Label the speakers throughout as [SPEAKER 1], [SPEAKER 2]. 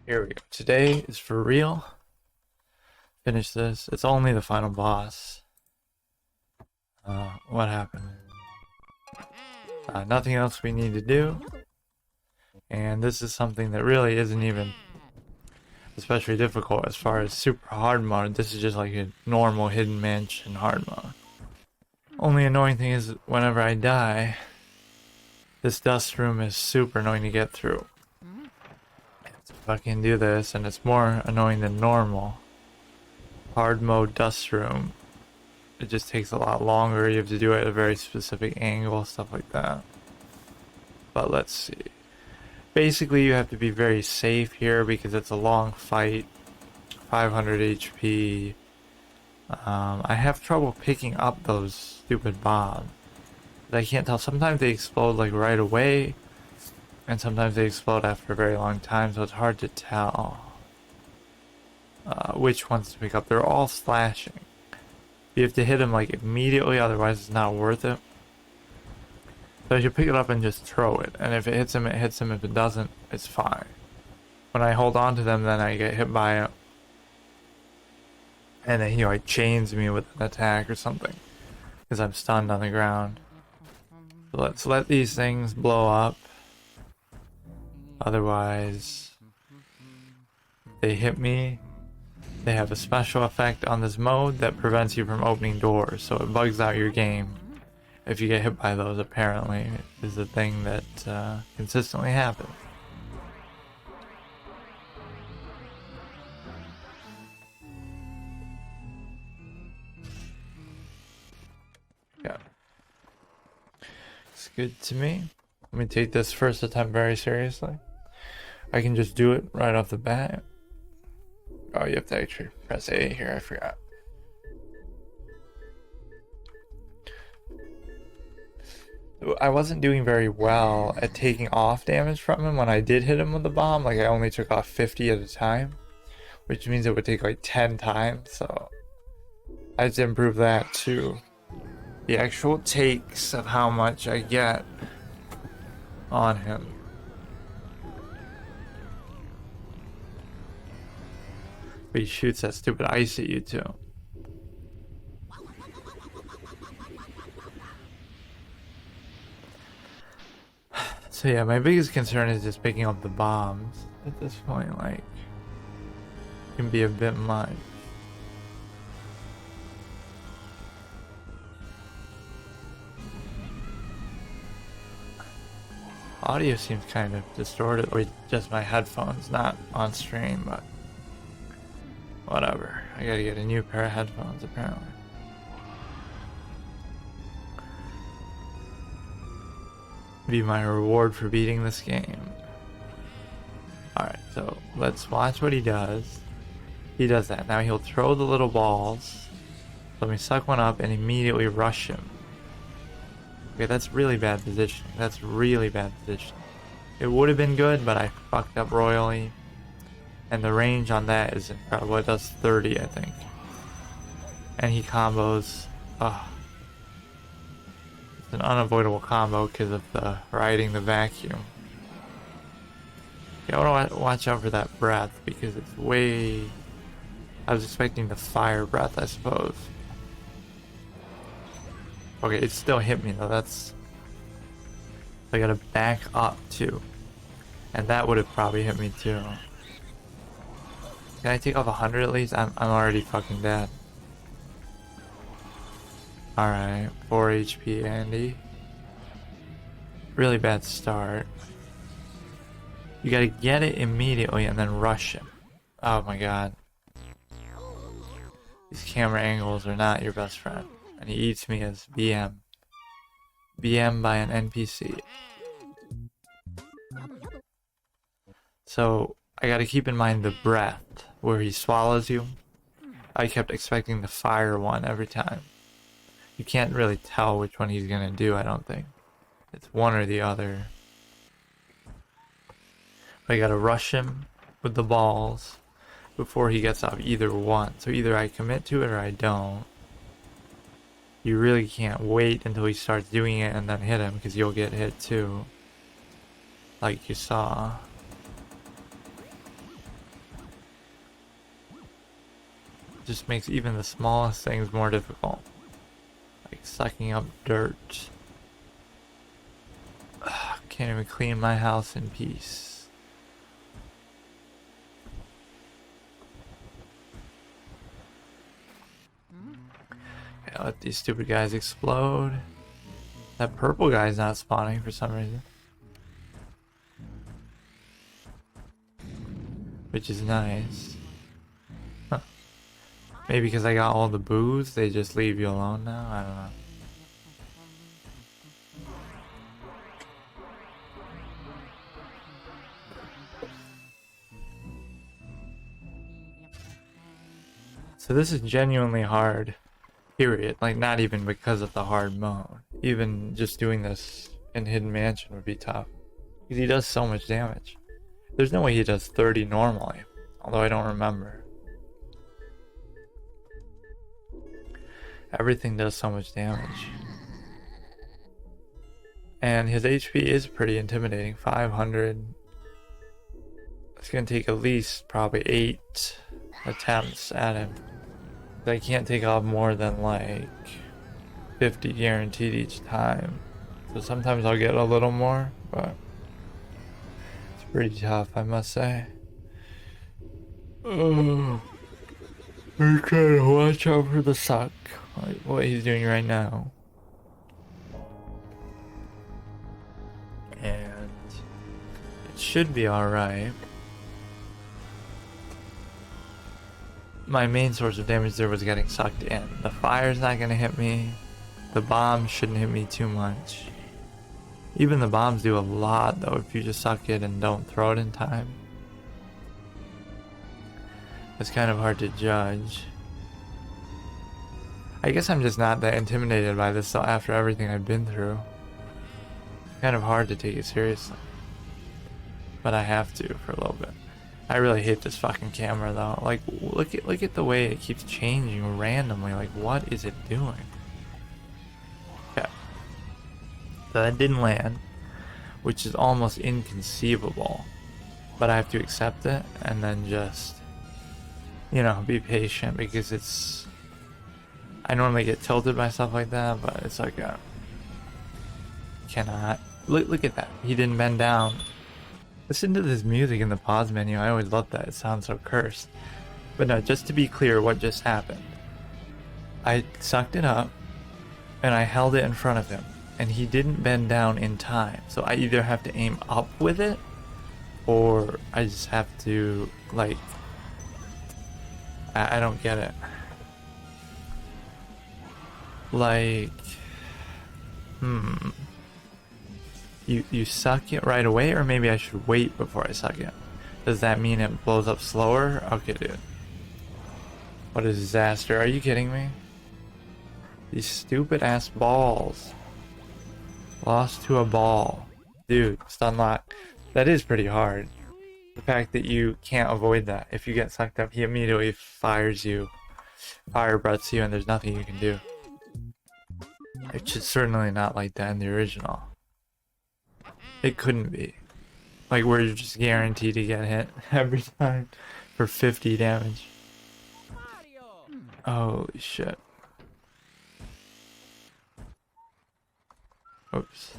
[SPEAKER 1] Here we go. Today is for real. Finish this. It's only the final boss. What happened? Nothing else we need to do. And this is something that really isn't even especially difficult as far as super hard mode. This is just like a normal hidden mansion hard mode. Only annoying thing is whenever I die, this dust room is super annoying to get through. I have to fucking do this, and it's more annoying than normal. Hard mode dust room. It just takes a lot longer. You have to do it at a very specific angle, stuff like that. But let's see. Basically, you have to be very safe here because it's a long fight. 500 HP. I have trouble picking up those stupid bombs. I can't tell. Sometimes they explode like right away, and sometimes they explode after a very long time, so it's hard to tell which ones to pick up. They're all slashing. You have to hit them like immediately, otherwise it's not worth it. So you pick it up and just throw it, and if it hits him, it hits him. If it doesn't, it's fine. When I hold on to them, then I get hit by it, and then he like chains me with an attack or something, because I'm stunned on the ground. So let's let these things blow up. Otherwise, they hit me. They have a special effect on this mode that prevents you from opening doors, so it bugs out your game. If you get hit by those, apparently, is a thing that consistently happens. Yeah. It's good to me. Let me take this first attempt very seriously. I can just do it right off the bat. Oh, you have to actually press A here, I forgot. I wasn't doing very well at taking off damage from him when I did hit him with the bomb. Like, I only took off 50 at a time, which means it would take like 10 times, so I had to improve that too. The actual takes of how much I get on him. But he shoots that stupid ice at you too. So yeah, my biggest concern is just picking up the bombs. At this point, like, it can be a bit much. Audio seems kind of distorted, or just my headphones, not on stream, but whatever. I gotta get a new pair of headphones, apparently. Be my reward for beating this game. Alright, so let's watch what he does. He does that. Now he'll throw the little balls. Let me suck one up and immediately rush him. Okay, that's really bad positioning. That's really bad positioning. It would have been good, but I fucked up royally. And the range on that is incredible. It does 30, I think. And he combos. It's an unavoidable combo because of the riding the vacuum. Yeah, I want to watch out for that breath because it's way... I was expecting the fire breath, I suppose. Okay, it still hit me though. That's... I gotta back up too. And that would have probably hit me too. Can I take off 100 at least? I'm already fucking dead. Alright, 4 HP Andy. Really bad start. You gotta get it immediately and then rush him. Oh my god. These camera angles are not your best friend. And he eats me as BM. BM by an NPC. So, I gotta keep in mind the breath, where he swallows you. I kept expecting the fire one every time. You can't really tell which one he's gonna do, I don't think. It's one or the other. I gotta rush him with the balls before he gets off either one. So either I commit to it or I don't. You really can't wait until he starts doing it and then hit him, because you'll get hit too. Like you saw. just makes even the smallest things more difficult. Like sucking up dirt. Ugh, can't even clean my house in peace. Okay, let these stupid guys explode. That purple guy's not spawning for some reason. Which is nice. Huh. Maybe because I got all the booze, they just leave you alone now? I don't know. So this is genuinely hard. Period. Like, not even because of the hard mode. Even just doing this in Hidden Mansion would be tough. Because he does so much damage. There's no way he does 30 normally. Although I don't remember. Everything does so much damage. And his HP is pretty intimidating. 500. It's going to take at least probably 8 attempts at him. I can't take off more than like 50 guaranteed each time. So sometimes I'll get a little more, but it's pretty tough, I must say. Oh, I'm trying to watch out for the suck, like what he's doing right now. And it should be alright. My main source of damage there was getting sucked in. The fire's not gonna hit me. The bombs shouldn't hit me too much. Even the bombs do a lot though if you just suck it and don't throw it in time. It's kind of hard to judge. I guess I'm just not that intimidated by this though after everything I've been through. It's kind of hard to take it seriously. But I have to for a little bit. I really hate this fucking camera though. Like, look at the way it keeps changing randomly. Like, what is it doing? Okay. So that didn't land, which is almost inconceivable. But I have to accept it and then just, you know, be patient because it's... I normally get tilted by stuff like that, but it's like a... Cannot... Look at that. He didn't bend down. Listen to this music in the pause menu. I always love that. It sounds so cursed. But no, just to be clear what just happened. I sucked it up and I held it in front of him and he didn't bend down in time. So I either have to aim up with it or I just have to, like, I don't get it. Like, You suck it right away, or maybe I should wait before I suck it? Does that mean it blows up slower? Okay, dude. What a disaster. Are you kidding me? These stupid ass balls. Lost to a ball. Dude, stun lock. That is pretty hard. The fact that you can't avoid that. If you get sucked up, he immediately fires you. Fire breaths you, and there's nothing you can do. It's just certainly not like that in the original. It couldn't be. Like, where you're just guaranteed to get hit every time for 50 damage. Holy shit. Oops.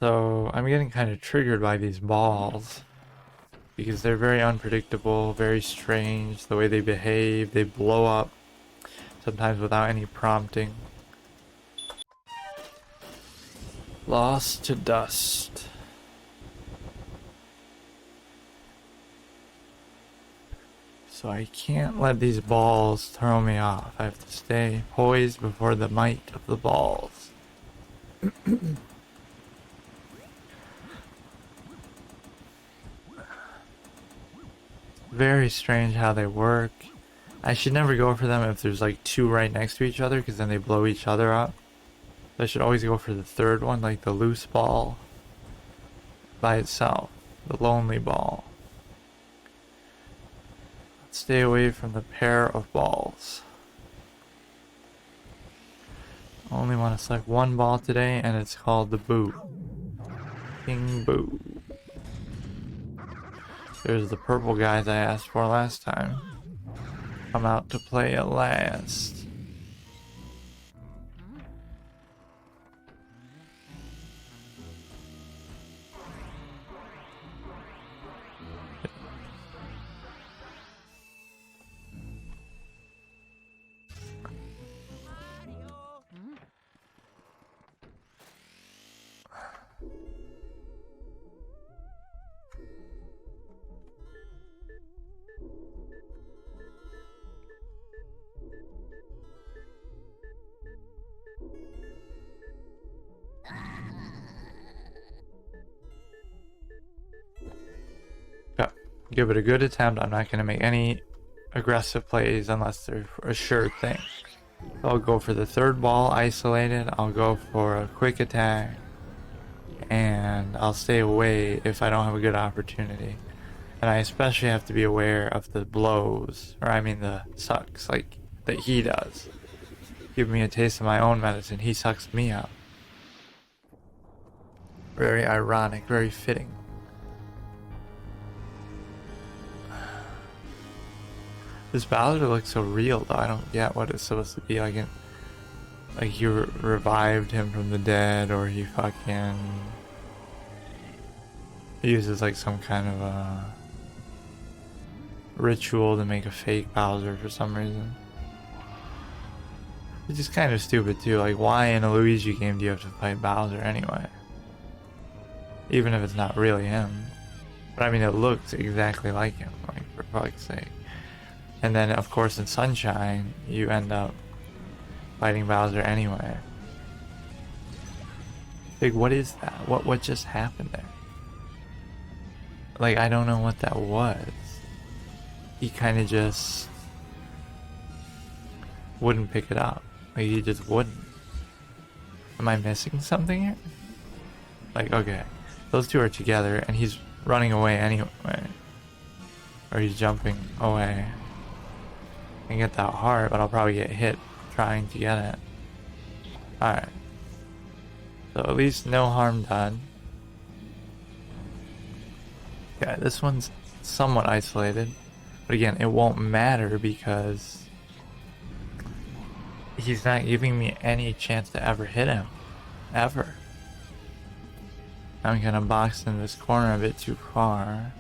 [SPEAKER 1] So, I'm getting kind of triggered by these balls. Because they're very unpredictable, very strange. The way they behave, they blow up. Sometimes without any prompting. Lost to dust. So I can't let these balls throw me off. I have to stay poised before the might of the balls. Very strange how they work. I should never go for them if there's like two right next to each other because then they blow each other up. I should always go for the third one, like the loose ball by itself, the lonely ball. Let's stay away from the pair of balls. I only want to select one ball today, and it's called the boo. King Boo. There's the purple guys I asked for last time. Come out to play at last. Give it a good attempt. I'm not going to make any aggressive plays unless they're a sure thing. So I'll go for the third ball isolated. I'll go for a quick attack. And I'll stay away if I don't have a good opportunity. And I especially have to be aware of the blows, or I mean the sucks, like that he does. Give me a taste of my own medicine. He sucks me up. Very ironic, very fitting. This Bowser looks so real though. I don't get what it's supposed to be like. Like he revived him from the dead, or he fucking uses like some kind of a ritual to make a fake Bowser for some reason. It's just kind of stupid too. Like, why in a Luigi game do you have to fight Bowser anyway? Even if it's not really him. But I mean, it looks exactly like him. Like, for fuck's sake. And then, of course, in Sunshine, you end up fighting Bowser anyway. Like, what is that? What just happened there? Like, I don't know what that was. He kind of just wouldn't pick it up. Like, he just wouldn't. Am I missing something here? Like, okay, those two are together, and he's running away anyway. Or he's jumping away. I can get that heart, but I'll probably get hit trying to get it. Alright. So at least no harm done. Yeah, this one's somewhat isolated. But again, it won't matter because he's not giving me any chance to ever hit him. Ever. I'm gonna box in this corner a bit too far.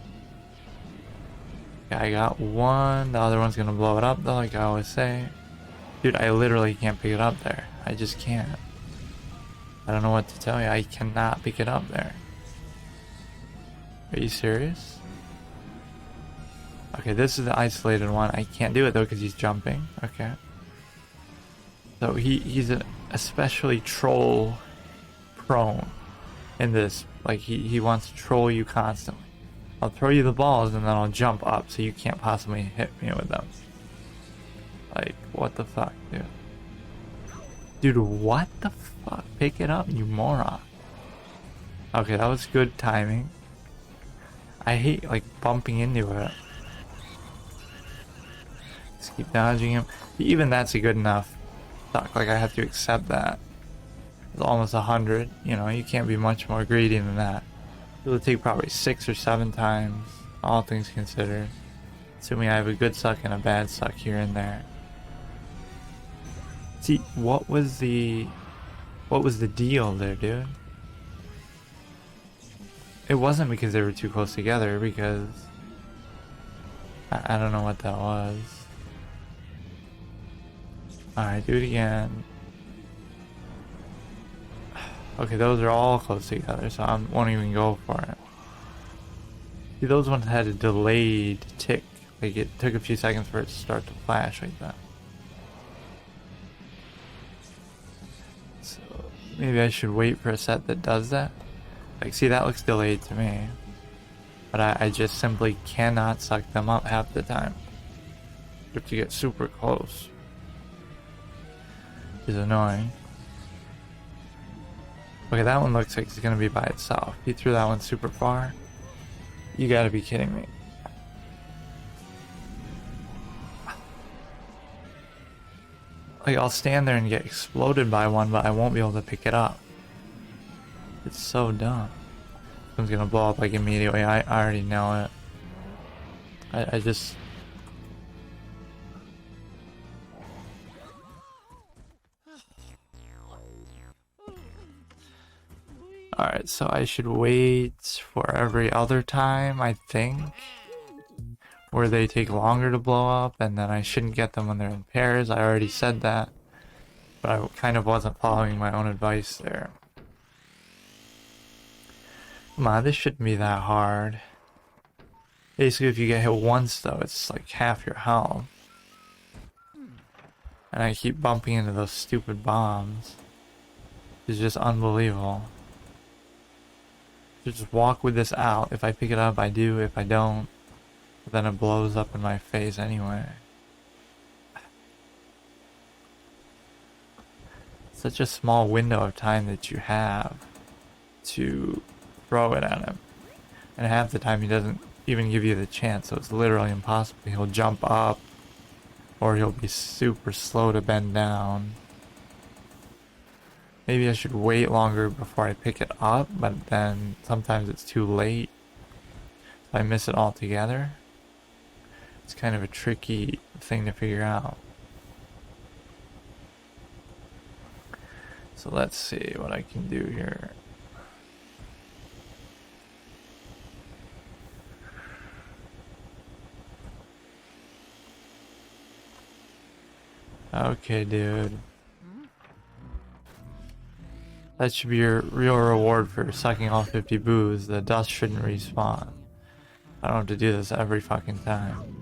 [SPEAKER 1] I got one. The other one's gonna blow it up though, like I always say. Dude, I literally can't pick it up there. I just can't. I don't know what to tell you. I cannot pick it up there. Are you serious? Okay, this is the isolated one. I can't do it though because he's jumping. Okay. So he's especially troll prone in this. Like he wants to troll you constantly. I'll throw you the balls and then I'll jump up so you can't possibly hit me with them. Like, what the fuck, dude? Dude, what the fuck? Pick it up, you moron. Okay, that was good timing. I hate, like, bumping into it. Just keep dodging him. Even that's a good enough suck. Like, I have to accept that. It's almost 100. You know, you can't be much more greedy than that. It'll take probably 6 or 7 times, all things considered. Assuming I have a good suck and a bad suck here and there. See, what was the deal there, dude? It wasn't because they were too close together, because I don't know what that was. Alright, do it again. Okay, those are all close together, so I won't even go for it. See, those ones had a delayed tick. Like, it took a few seconds for it to start to flash like that. So, maybe I should wait for a set that does that. Like, see, that looks delayed to me. But I just simply cannot suck them up half the time. You have to get super close. Which is annoying. Okay, that one looks like it's gonna be by itself. You threw that one super far. You gotta be kidding me. Like, I'll stand there and get exploded by one, but I won't be able to pick it up. It's so dumb. One's gonna blow up like immediately. I already know it. I just... Alright, so I should wait for every other time, I think, where they take longer to blow up, and then I shouldn't get them when they're in pairs. I already said that, but I kind of wasn't following my own advice there. Come on, this shouldn't be that hard. Basically, if you get hit once, though, it's like half your health. And I keep bumping into those stupid bombs. It's just unbelievable. Just walk with this out. If I pick it up, I do. If I don't, then it blows up in my face anyway. Such a small window of time that you have to throw it at him. And half the time he doesn't even give you the chance, so it's literally impossible. He'll jump up, or he'll be super slow to bend down. Maybe I should wait longer before I pick it up, but then sometimes it's too late. If I miss it altogether, it's kind of a tricky thing to figure out. So let's see what I can do here. Okay, dude. That should be your real reward for sucking all 50 boos. The dust shouldn't respawn. I don't have to do this every fucking time.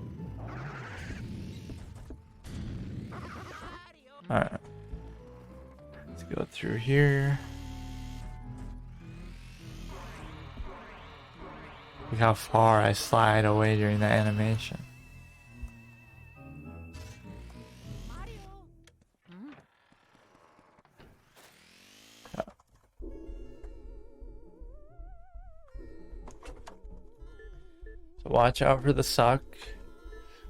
[SPEAKER 1] Alright. Let's go through here. Look how far I slide away during the animation. So watch out for the suck.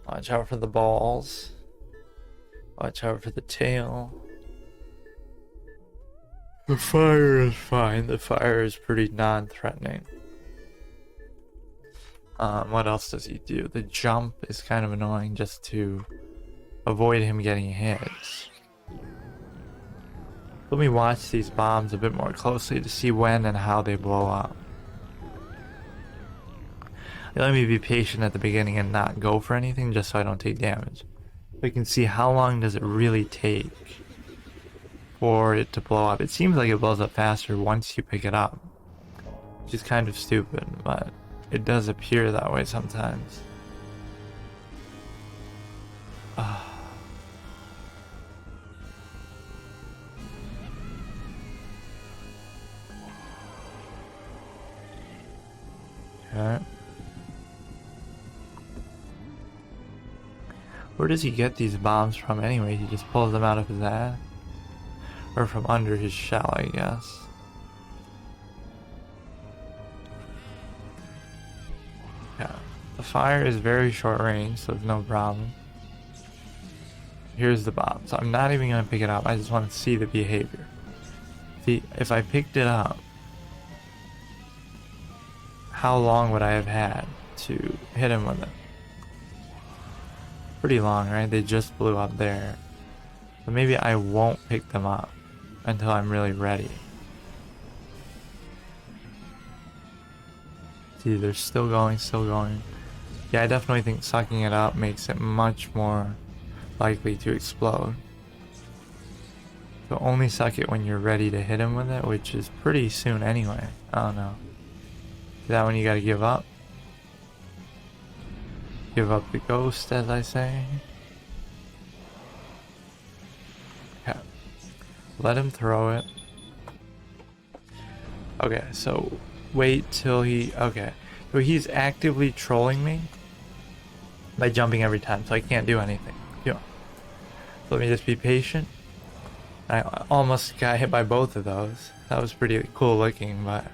[SPEAKER 1] Watch out for the balls. Watch out for the tail. The fire is fine. The fire is pretty non-threatening. What else does he do? The jump is kind of annoying just to avoid him getting hit. Let me watch these bombs a bit more closely to see when and how they blow up. Let me be patient at the beginning and not go for anything just so I don't take damage. We can see how long does it really take for it to blow up. It seems like it blows up faster once you pick it up, which is kind of stupid, but it does appear that way sometimes. Okay. Where does he get these bombs from anyway? He just pulls them out of his ass? Or from under his shell, I guess. Yeah. The fire is very short range, so there's no problem. Here's the bomb. So I'm not even going to pick it up. I just want to see the behavior. See, if I picked it up, how long would I have had to hit him with it? Pretty long, right? They just blew up there. So maybe I won't pick them up until I'm really ready. See, they're still going, still going. Yeah, I definitely think sucking it up makes it much more likely to explode. So only suck it when you're ready to hit him with it, which is pretty soon anyway. I don't know. Is that when you gotta give up? Give up the ghost, as I say. Okay. Let him throw it. Okay, so wait till he... Okay. So he's actively trolling me by jumping every time, so I can't do anything. Yeah. So let me just be patient. I almost got hit by both of those. That was pretty cool looking, but...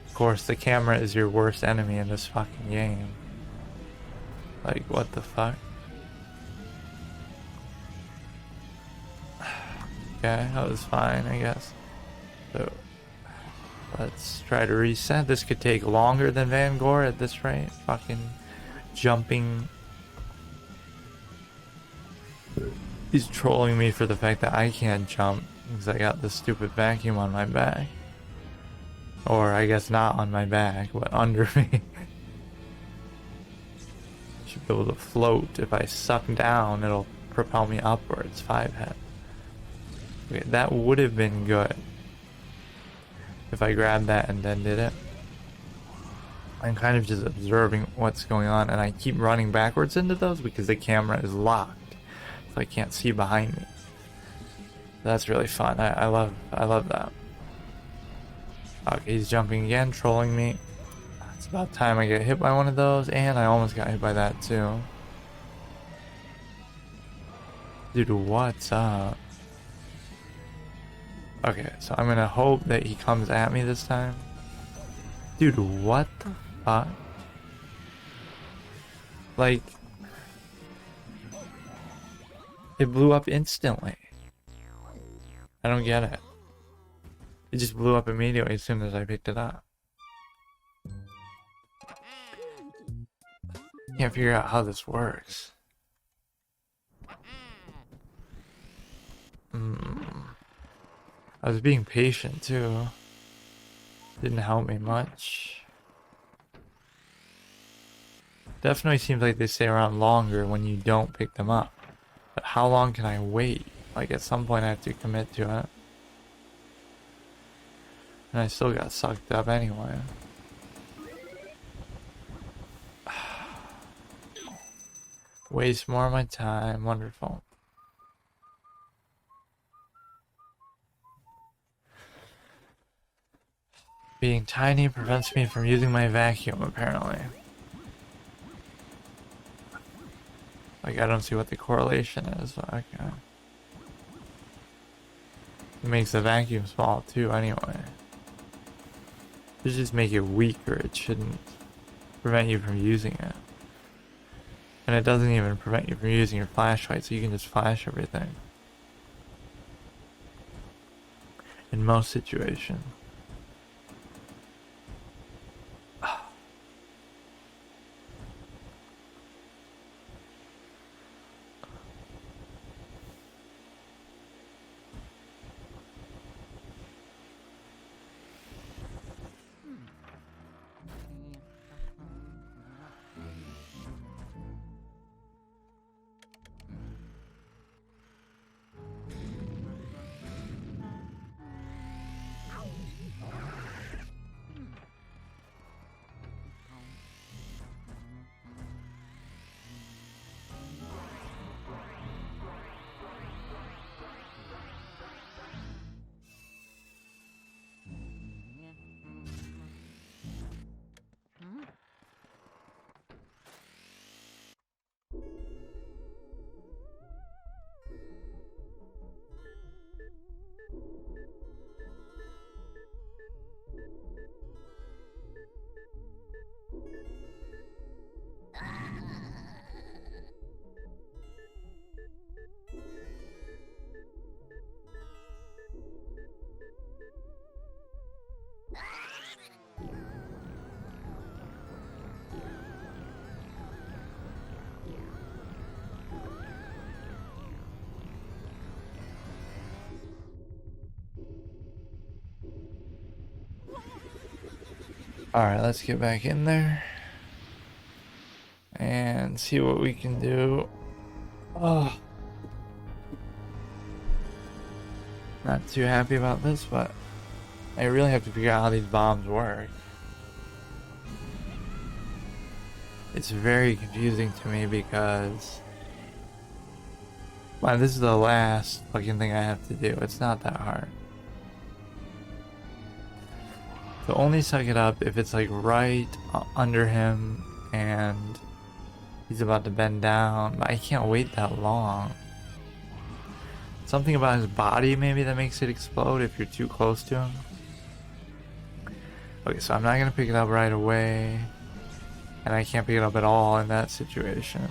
[SPEAKER 1] Of course, the camera is your worst enemy in this fucking game. Like, what the fuck? Okay, that was fine, I guess. So, let's try to reset. This could take longer than Van Gore at this rate. Fucking jumping. He's trolling me for the fact that I can't jump because I got this stupid vacuum on my back. Or I guess not on my back, but under me. Should be able to float. If I suck down, it'll propel me upwards. 5 head. Okay, that would have been good if I grabbed that and then did it. I'm kind of just observing what's going on, and I keep running backwards into those because the camera is locked, so I can't see behind me. That's really fun. I love that. Okay, he's jumping again, trolling me. It's about time I get hit by one of those, and I almost got hit by that too. Dude, what's up? Okay, so I'm gonna hope that he comes at me this time. Dude, what the fuck? Like, it blew up instantly. I don't get it. It just blew up immediately as soon as I picked it up. Can't figure out how this works. I was being patient too. Didn't help me much. Definitely seems like they stay around longer when you don't pick them up. But how long can I wait? Like at some point I have to commit to it. And I still got sucked up anyway. Waste more of my time. Wonderful. Being tiny prevents me from using my vacuum, apparently. Like, I don't see what the correlation is, but okay. It makes the vacuum small, too, anyway. It should just make it weaker. It shouldn't prevent you from using it. And it doesn't even prevent you from using your flashlight, so you can just flash everything. In most situations. Alright, let's get back in there and see what we can do. Oh, not too happy about this, but I really have to figure out how these bombs work. It's very confusing to me because, wow, this is the last fucking thing I have to do. It's not that hard. So only suck it up if it's like right under him and he's about to bend down. But I can't wait that long. Something about his body maybe that makes it explode if you're too close to him. Okay, so I'm not gonna pick it up right away. And I can't pick it up at all in that situation.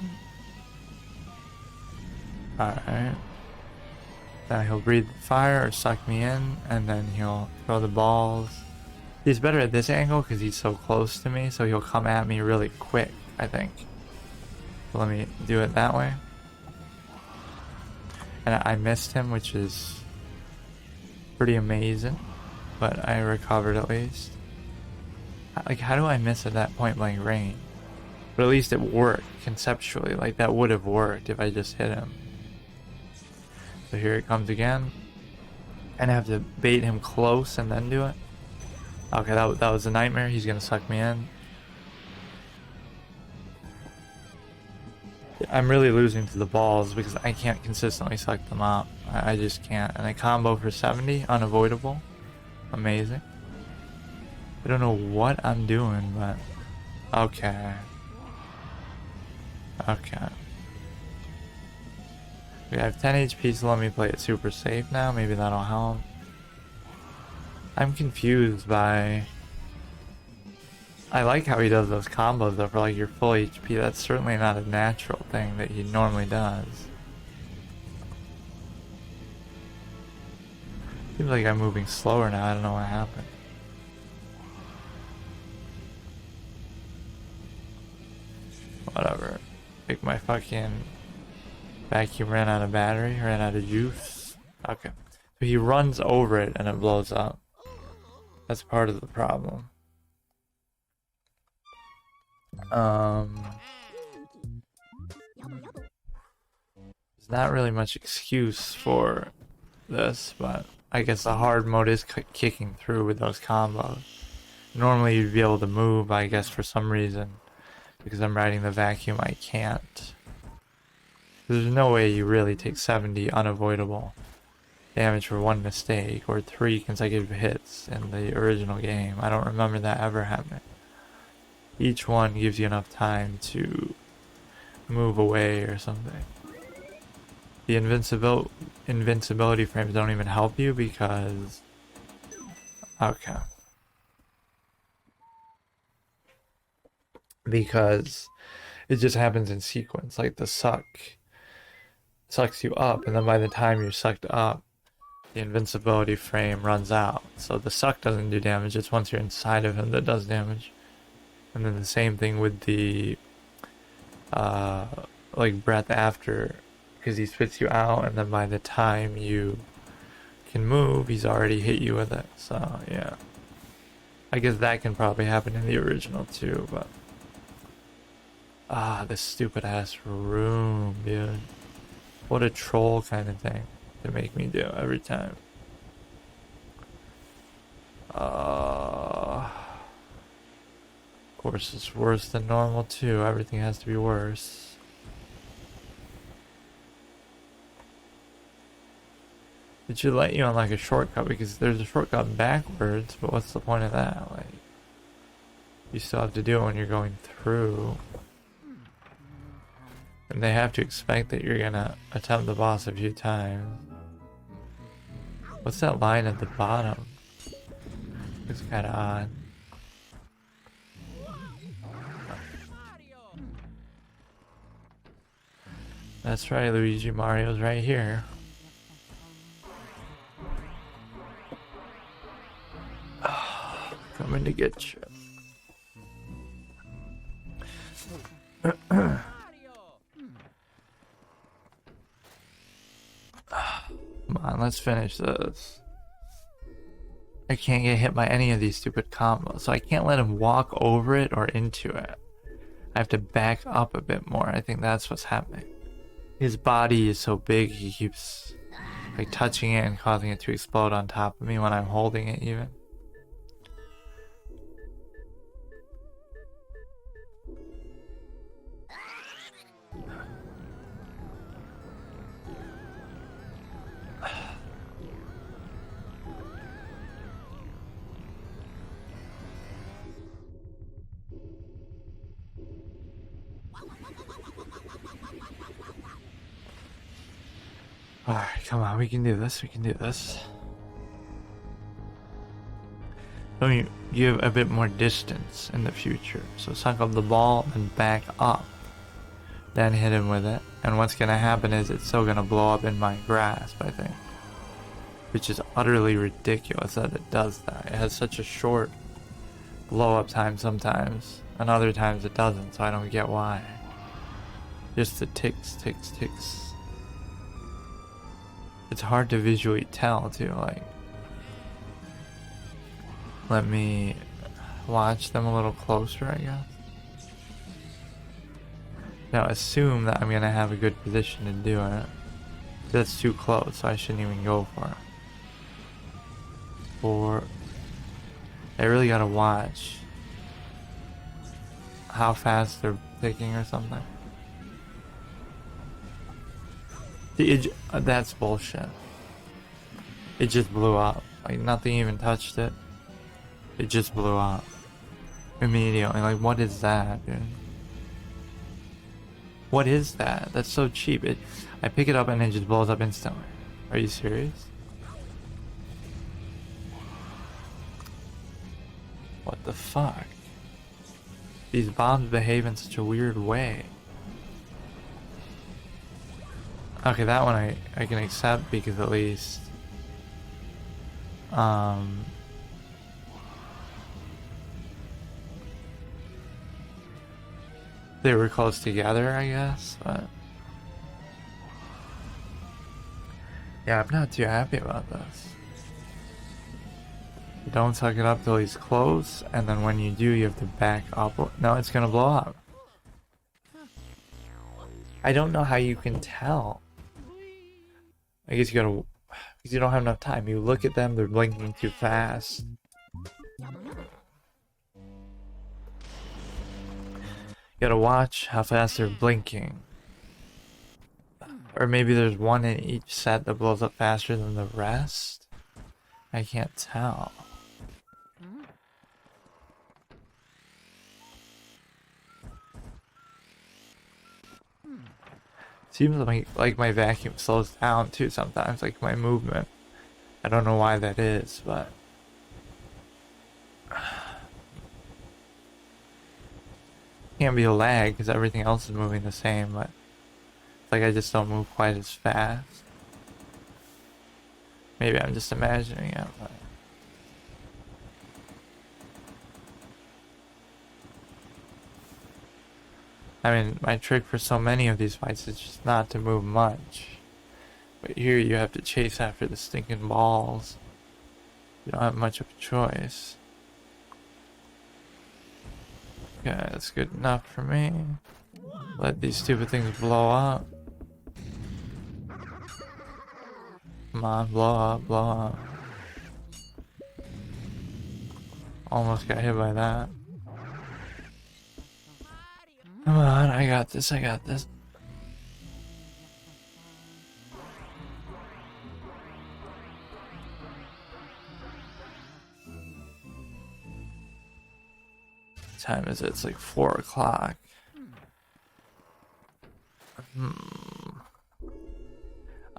[SPEAKER 1] Alright. Then he'll breathe fire or suck me in, and then he'll throw the balls. He's better at this angle because he's so close to me, so he'll come at me really quick, I think. So let me do it that way. And I missed him, which is pretty amazing. But I recovered at least. Like, how do I miss at that point blank range? But at least it worked conceptually. Like, that would have worked if I just hit him. So here it comes again. And I have to bait him close and then do it. Okay, that was a nightmare. He's gonna suck me in. I'm really losing to the balls because I can't consistently suck them up. I just can't. And a combo for 70, unavoidable. Amazing. I don't know what I'm doing, but okay. Okay. We have 10 HP, so let me play it super safe now. Maybe that'll help. I'm confused by... I like how he does those combos though for like your full HP. That's certainly not a natural thing that he normally does. Seems like I'm moving slower now. I don't know what happened. Whatever. Like my fucking vacuum ran out of battery, ran out of juice. Okay. So he runs over it and it blows up. That's part of the problem. There's not really much excuse for this, but I guess the hard mode is kicking through with those combos. Normally you'd be able to move, I guess for some reason. Because I'm riding the vacuum, I can't. There's no way you really take 70 unavoidable damage for one mistake or 3 consecutive hits in the original game. I don't remember that ever happening. Each one gives you enough time to move away or something. The invincibility frames don't even help you because... Okay. Because it just happens in sequence. Like the suck sucks you up, and then by the time you're sucked up, the invincibility frame runs out. So the suck doesn't do damage, it's once you're inside of him that does damage. And then the same thing with the like breath after, because he spits you out, and then by the time you can move, he's already hit you with it. So yeah, I guess that can probably happen in the original too, but this stupid ass room, dude. What a troll kind of thing to make me do every time. Of course, it's worse than normal too. Everything has to be worse. It should let you on like a shortcut, because there's a shortcut backwards, but what's the point of that? Like, you still have to do it when you're going through. And they have to expect that you're gonna attempt the boss a few times. What's that line at the bottom? It's kinda odd. That's right, Luigi, Mario's right here. Coming to get you. Come on, let's finish this. I can't get hit by any of these stupid combos, so I can't let him walk over it or into it. I have to back up a bit more. I think that's what's happening. His body is so big, he keeps like touching it and causing it to explode on top of me when I'm holding it even. Alright, come on, we can do this, we can do this. Let me give a bit more distance in the future. So suck up the ball and back up. Then hit him with it. And what's gonna happen is it's still gonna blow up in my grasp, I think. Which is utterly ridiculous that it does that. It has such a short blow up time sometimes. And other times it doesn't, so I don't get why. Just the ticks, ticks, ticks. It's hard to visually tell too, like. Let me watch them a little closer, I guess. Now assume that I'm gonna have a good position to do it. That's too close, so I shouldn't even go for it. Or I really gotta watch how fast they're picking or something. That's bullshit. It just blew up. Like nothing even touched it. It just blew up. Immediately. Like what is that, dude? What is that? That's so cheap. I pick it up and it just blows up instantly. Are you serious? What the fuck? These bombs behave in such a weird way. Okay, that one I can accept because at least they were close together, I guess, but yeah, I'm not too happy about this. You don't suck it up till he's close, and then when you do, you have to back up. No, it's gonna blow up. I don't know how you can tell. I guess you gotta, because you don't have enough time. You look at them, they're blinking too fast. You gotta watch how fast they're blinking. Or maybe there's one in each set that blows up faster than the rest. I can't tell. Seems like my vacuum slows down too sometimes, like my movement. I don't know why that is, but can't be a lag because everything else is moving the same, but it's like I just don't move quite as fast. Maybe I'm just imagining it, but I mean, my trick for so many of these fights is just not to move much. But here you have to chase after the stinking balls. You don't have much of a choice. Yeah, that's good enough for me. Let these stupid things blow up. Come on, blow up, blow up. Almost got hit by that. Come on, I got this, I got this. What time is it? It's like 4 o'clock.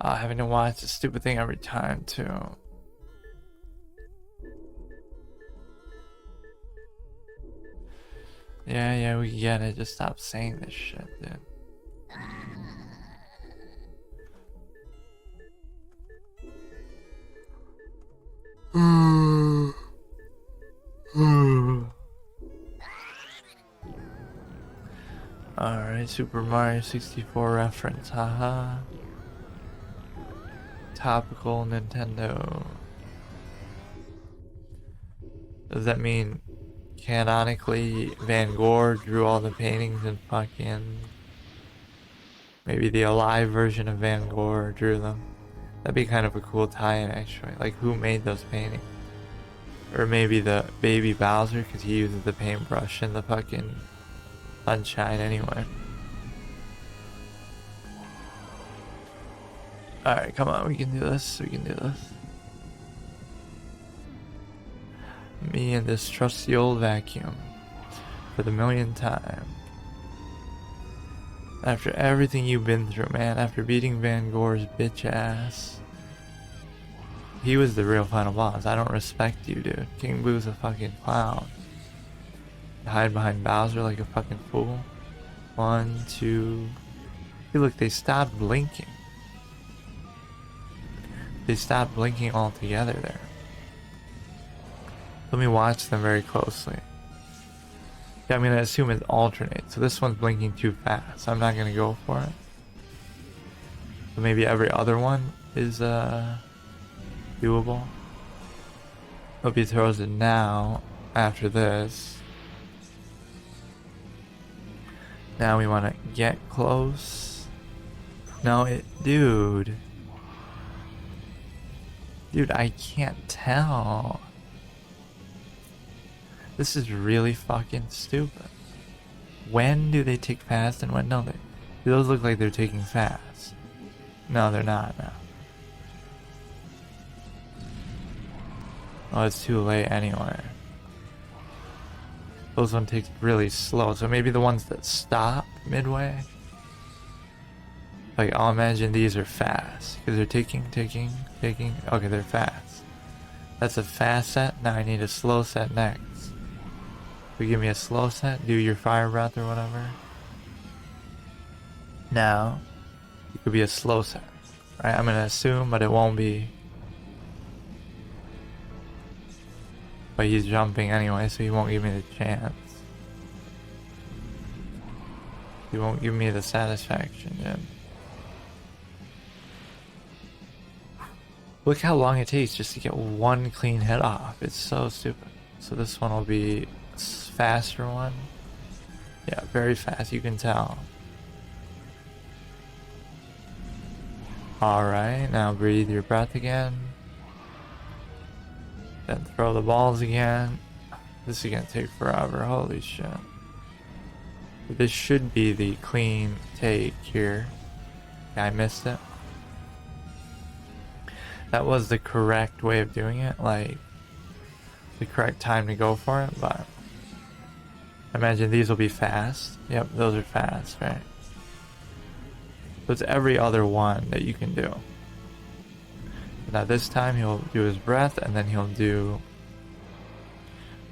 [SPEAKER 1] Having to watch this stupid thing every time, too. Yeah, we get it. Just stop saying this shit, dude. Alright, Super Mario 64 reference, haha. Topical Nintendo. Does that mean canonically Van Gogh drew all the paintings and fucking maybe the alive version of Van Gogh drew them? That'd be kind of a cool tie-in, actually. Like, who made those paintings? Or maybe the baby Bowser, because he uses the paintbrush in the fucking Sunshine anyway. Alright, come on, we can do this, we can do this. Me and this trusty old vacuum for the millionth time. After everything you've been through, man, after beating Van Gogh's bitch ass. He was the real final boss. I don't respect you, dude. King Boo's a fucking clown. You hide behind Bowser like a fucking fool. 1, 2... Hey, look, they stopped blinking. They stopped blinking altogether there. Let me watch them very closely. Yeah, I'm gonna assume it alternates. So this one's blinking too fast. I'm not gonna go for it. So maybe every other one is doable. Hope he throws it now after this. Now we want to get close. No, dude, I can't tell. This is really fucking stupid. When do they tick fast and when don't they? Those look like they're ticking fast. No, they're not now. Oh, it's too late anyway. Those one takes really slow, so maybe the ones that stop midway. Like, I'll imagine these are fast, because they're ticking. Okay, they're fast. That's a fast set, now I need a slow set next. If you give me a slow set, do your fire breath or whatever. Now, it could be a slow set, right? I'm gonna assume, but it won't be. But he's jumping anyway, so he won't give me the chance. He won't give me the satisfaction, dude. Look how long it takes just to get one clean hit off. It's so stupid. So this one will be a faster one. Yeah, very fast, you can tell. Alright, now breathe your breath again. Then throw the balls again. This is gonna take forever, holy shit. But this should be the clean take here. Yeah, I missed it. That was the correct way of doing it, like the correct time to go for it, but I imagine these will be fast. Yep, those are fast, right? So it's every other one that you can do. Now this time he'll do his breath and then he'll do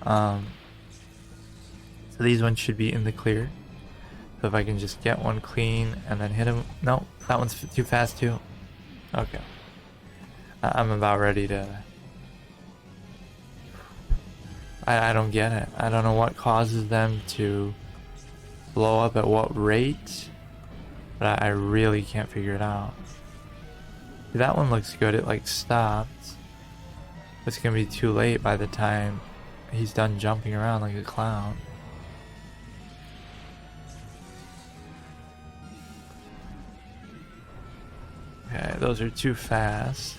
[SPEAKER 1] so these ones should be in the clear. So if I can just get one clean and then hit him. No, that one's too fast too. Okay. I'm about ready to I don't get it. I don't know what causes them to blow up at what rate, but I really can't figure it out. That one looks good, it like stopped. It's gonna be too late by the time he's done jumping around like a clown. Okay, those are too fast.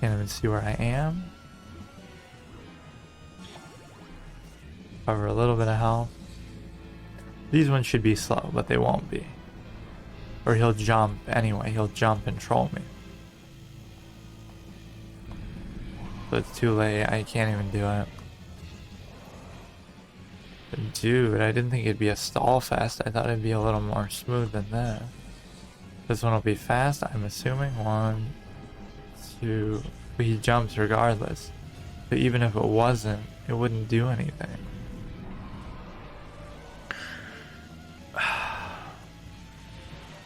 [SPEAKER 1] Can't even see where I am. Cover a little bit of health. These ones should be slow, but they won't be. Or he'll jump anyway, he'll jump and troll me. So it's too late, I can't even do it. But dude, I didn't think it'd be a stall fest, I thought it'd be a little more smooth than that. This one will be fast, I'm assuming. 1, 2, but he jumps regardless. But even if it wasn't, it wouldn't do anything.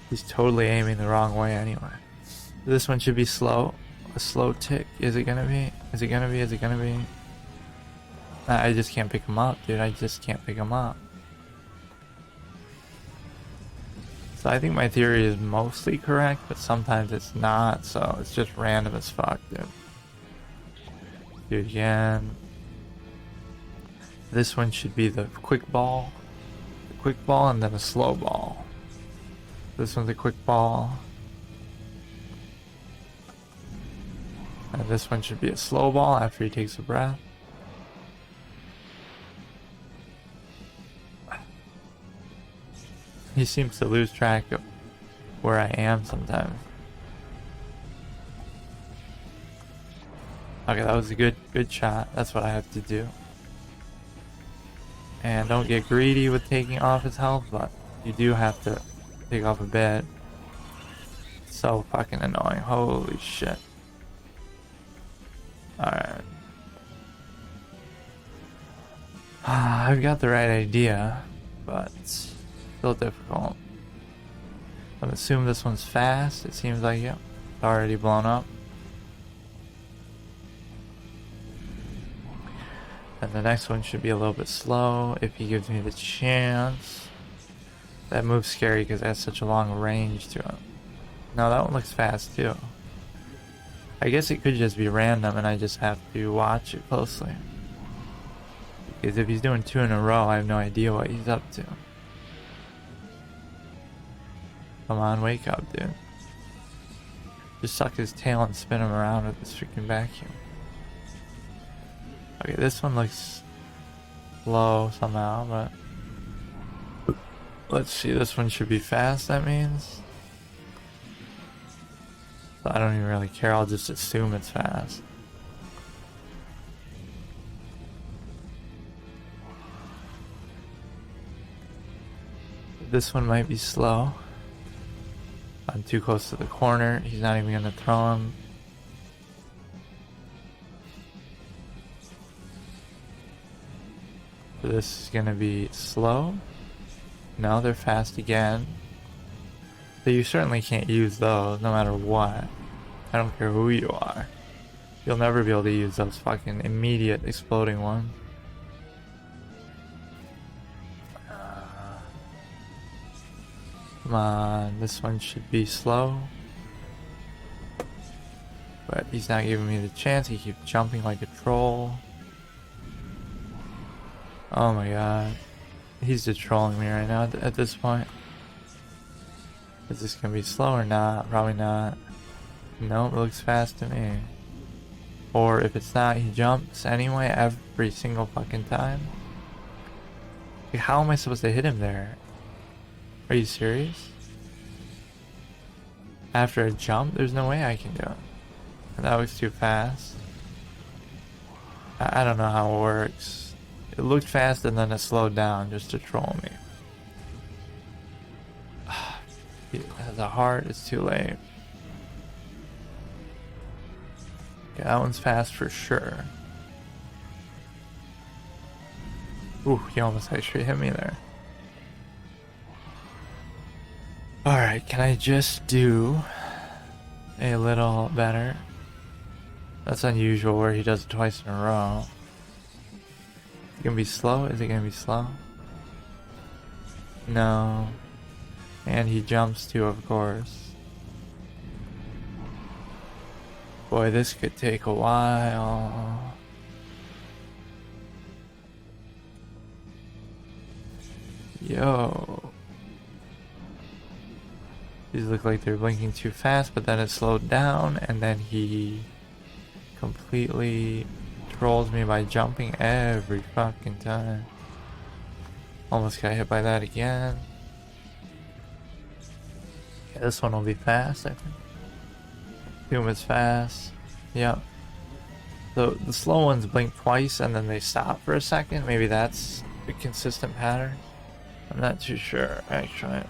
[SPEAKER 1] He's totally aiming the wrong way anyway. This one should be slow. A slow tick. Is it gonna be? Is it gonna be? Is it gonna be? I just can't pick him up, dude. I just can't pick him up. So I think my theory is mostly correct, but sometimes it's not, so it's just random as fuck, dude. Do it again. This one should be the quick ball. The quick ball and then a slow ball. This one's a quick ball. And this one should be a slow ball after he takes a breath. He seems to lose track of where I am sometimes. Okay, that was a good shot. That's what I have to do. And don't get greedy with taking off his health, but you do have to take off a bit. So fucking annoying. Holy shit. Alright. I've got the right idea, but still difficult. I'm assuming this one's fast. It seems like, yep, it's already blown up. And the next one should be a little bit slow if he gives me the chance. That move's scary because it has such a long range to it. No, that one looks fast too. I guess it could just be random and I just have to watch it closely. Because if he's doing 2 in a row, I have no idea what he's up to. Come on, wake up, dude. Just suck his tail and spin him around with this freaking vacuum. Okay, this one looks low somehow, but... Let's see, this one should be fast, that means. So I don't even really care, I'll just assume it's fast. This one might be slow. I'm too close to the corner, he's not even gonna throw him. So this is gonna be slow. No, they're fast again. So you certainly can't use those no matter what. I don't care who you are. You'll never be able to use those fucking immediate exploding ones. Come on, this one should be slow. But he's not giving me the chance, he keeps jumping like a troll. Oh my god. He's just trolling me right now at this point. Is this gonna be slow or not? Probably not. Nope, it looks fast to me. Or if it's not, he jumps anyway every single fucking time. Like, how am I supposed to hit him there? Are you serious? After a jump? There's no way I can do it. That was too fast. I don't know how it works. It looked fast and then it slowed down just to troll me. He has a heart, it's too late. Okay, that one's fast for sure. Ooh, he almost actually hit me there. Alright, can I just do a little better? That's unusual where he does it twice in a row. Is it gonna be slow? Is it gonna be slow? No. And he jumps too, of course. Boy, this could take a while. Yo. These look like they're blinking too fast, but then it slowed down, and then he completely trolls me by jumping every fucking time. Almost got hit by that again. Yeah, this one will be fast, I think. Doom is fast. Yep. So the slow ones blink twice and then they stop for a second. Maybe that's a consistent pattern. I'm not too sure, actually.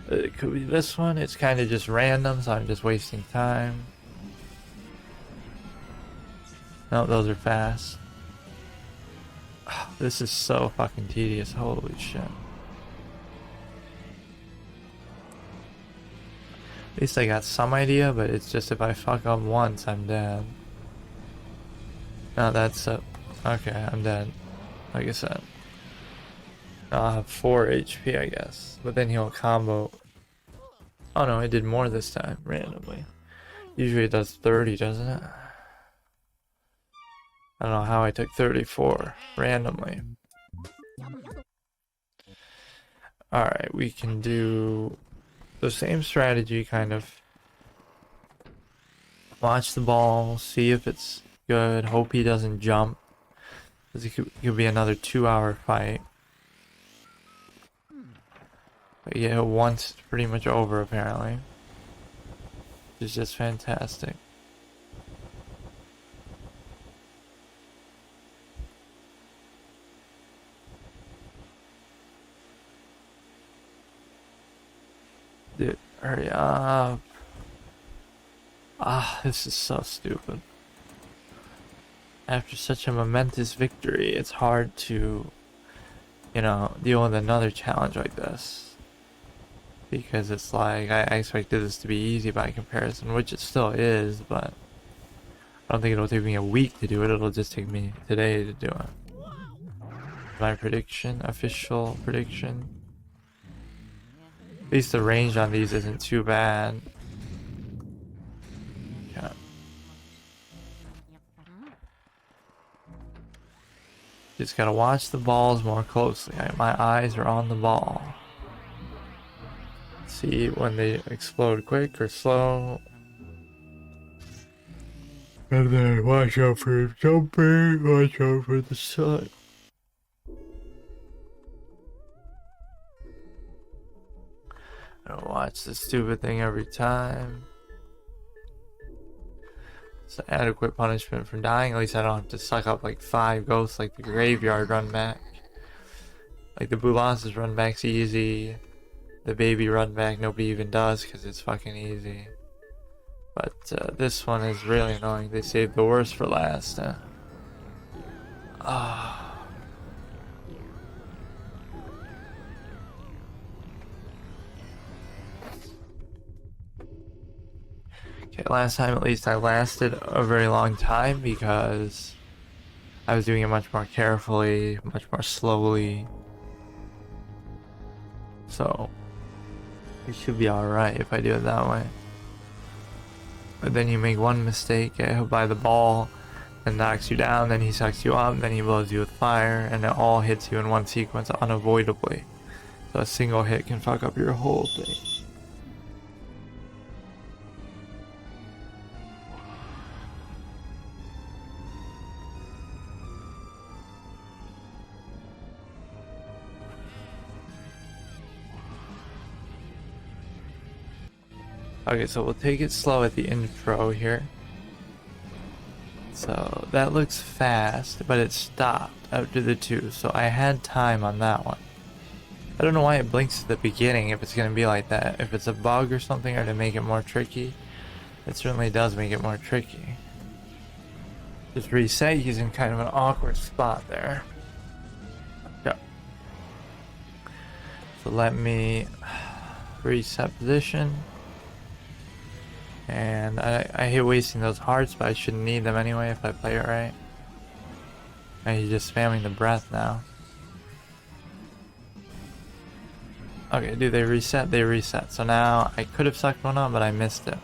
[SPEAKER 1] It could be this one. It's kind of just random, so I'm just wasting time. No, those are fast. This is so fucking tedious. Holy shit. At least I got some idea, but it's just if I fuck up once, I'm dead. No, that's okay, I'm dead. Like I said. I'll have 4 HP, I guess. But then he'll combo. Oh no, it did more this time, randomly. Usually it does 30, doesn't it? I don't know how I took 34 randomly. Alright, we can do the same strategy, kind of. Watch the ball, see if it's good, hope he doesn't jump. Because it could be another 2-hour fight. But yeah, once it's pretty much over apparently. It's just fantastic. Dude, hurry up. Ah, this is so stupid. After such a momentous victory, it's hard to, you know, deal with another challenge like this. Because it's like, I expected this to be easy by comparison, which it still is, but I don't think it'll take me a week to do it. It'll just take me today to do it. My prediction, official prediction. At least the range on these isn't too bad. Yeah. Just gotta watch the balls more closely. My eyes are on the ball. See when they explode quick or slow. And then watch out for jumping, watch out for the sun. I don't watch this stupid thing every time. It's an adequate punishment for dying. At least I don't have to suck up like 5 ghosts like the graveyard run back. Like the Boulances run back's easy. The baby run back nobody even does because it's fucking easy. But this one is really annoying. They saved the worst for last. Okay, last time at least I lasted a very long time because I was doing it much more carefully, much more slowly. So it should be alright if I do it that way. But then you make one mistake, get hit by the ball, and knocks you down, then he sucks you up, then he blows you with fire, and it all hits you in one sequence unavoidably. So a single hit can fuck up your whole thing. Okay, so we'll take it slow at the intro here. So that looks fast, but it stopped after the 2, so I had time on that one. I don't know why it blinks at the beginning if it's going to be like that. If it's a bug or something, or to make it more tricky. It certainly does make it more tricky. Just reset, he's in kind of an awkward spot there. Yeah. So let me reset position. And I hate wasting those hearts, but I shouldn't need them anyway if I play it right. And he's just spamming the breath now. Okay, do they reset? They reset. So now I could have sucked one up, but I missed it.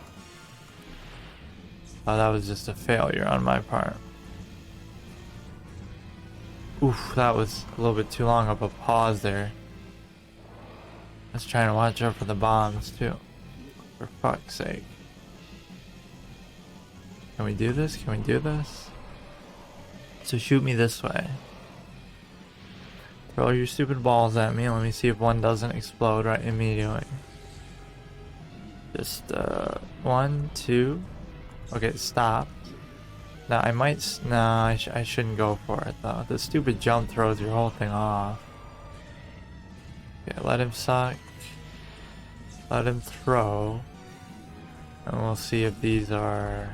[SPEAKER 1] Oh, that was just a failure on my part. Oof, that was a little bit too long of a pause there. I was trying to watch out for the bombs too. For fuck's sake. Can we do this? Can we do this? So shoot me this way. Throw your stupid balls at me. Let me see if one doesn't explode right immediately. Just, 1, 2. Okay, stop. Now I might, no, I shouldn't go for it though. The stupid jump throws your whole thing off. Okay, let him suck. Let him throw. And we'll see if these are...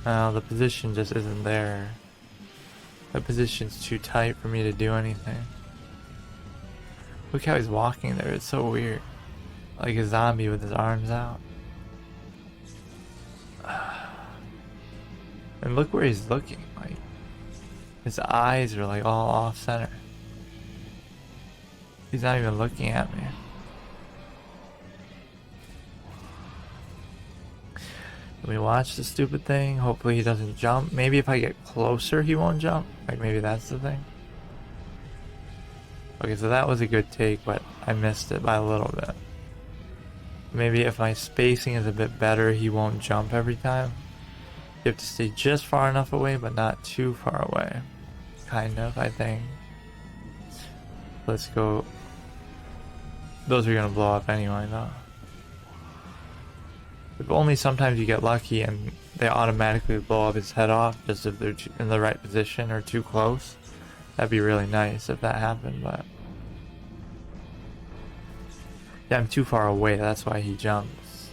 [SPEAKER 1] the position just isn't there. The position's too tight for me to do anything. Look how he's walking there, it's so weird. Like a zombie with his arms out. And look where he's looking, like his eyes are like all off center. He's not even looking at me. Let me watch the stupid thing. Hopefully he doesn't jump. Maybe if I get closer he won't jump. Like maybe that's the thing. Okay, so that was a good take, but I missed it by a little bit. Maybe if my spacing is a bit better, he won't jump every time. You have to stay just far enough away, but not too far away. Kind of, I think. Let's go. Those are gonna blow up anyway, though. If only sometimes you get lucky and they automatically blow up his head off just if they're in the right position or too close. That'd be really nice if that happened, but... yeah, I'm too far away, that's why he jumps.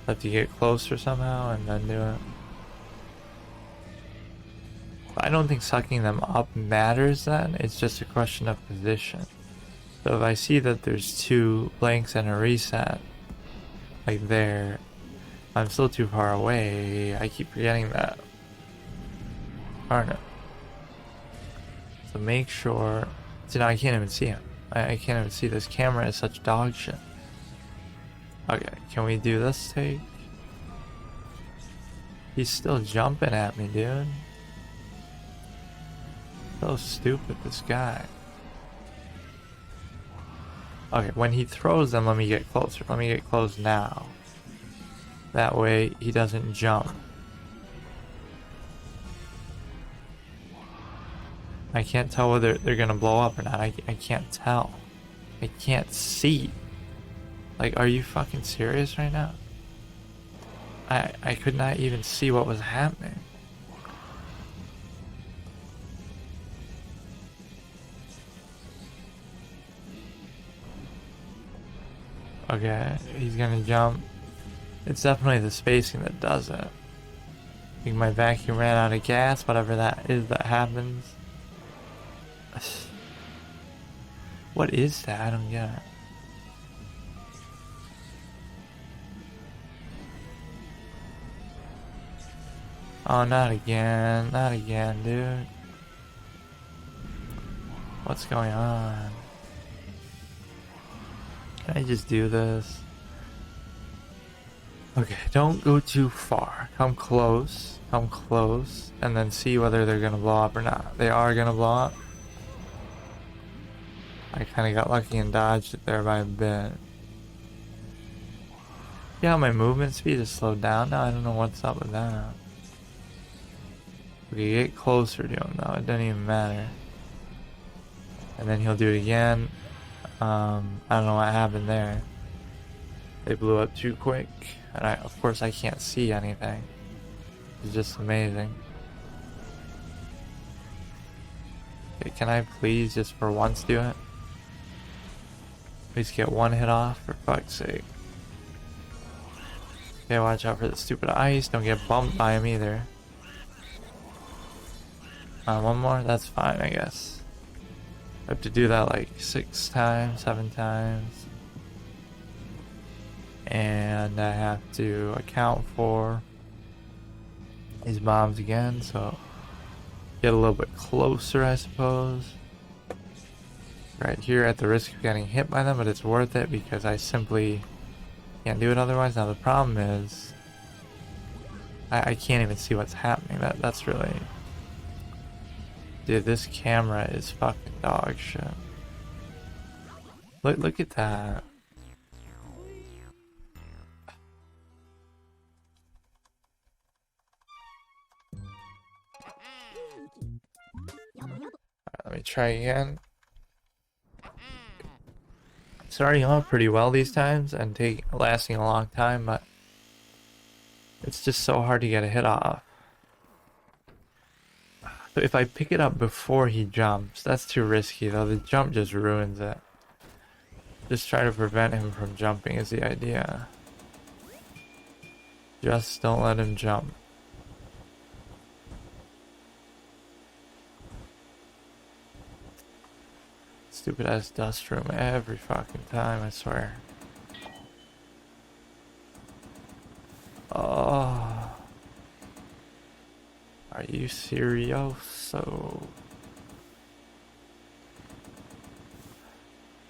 [SPEAKER 1] I have to get closer somehow and then do it. But I don't think sucking them up matters then, it's just a question of position. So if I see that there's 2 blanks and a reset, like there, I'm still too far away. I keep forgetting that. Aren't it? So make sure... See, now I can't even see him. I can't even see. This camera is such dog shit. Okay, can we do this take? He's still jumping at me, dude. So stupid, this guy. Okay, when he throws them, let me get closer. Let me get close now. That way, he doesn't jump. I can't tell whether they're gonna blow up or not. I can't tell. I can't see. Like, are you fucking serious right now? I could not even see what was happening. Okay, he's gonna jump. It's definitely the spacing that does it. I think my vacuum ran out of gas, whatever that is that happens. What is that? I don't get it. Oh, not again. Not again, dude. What's going on? Can I just do this? Okay, don't go too far. Come close, and then see whether they're gonna blow up or not. They are gonna blow up. I kinda got lucky and dodged it there by a bit. Yeah, my movement speed is slowed down now. I don't know what's up with that. Okay, get closer to him though. It doesn't even matter. And then he'll do it again. I don't know what happened there. They blew up too quick. And of course I can't see anything. It's just amazing. Okay, can I please just for once do it? Please get one hit off, for fuck's sake. Okay, watch out for the stupid ice. Don't get bumped by him either. One more? That's fine, I guess. I have to do that like 6 times, 7 times. And I have to account for these bombs again, so get a little bit closer, I suppose. Right here at the risk of getting hit by them, but it's worth it because I simply can't do it otherwise. Now the problem is I can't even see what's happening. That's really... Dude, this camera is fucking dog shit. Look at that. Alright, let me try again. Starting off pretty well these times and lasting a long time, but it's just so hard to get a hit off. So if I pick it up before he jumps, that's too risky though. The jump just ruins it. Just try to prevent him from jumping is the idea. Just don't let him jump. Stupid ass dust room every fucking time, I swear. Oh. Are you serioso?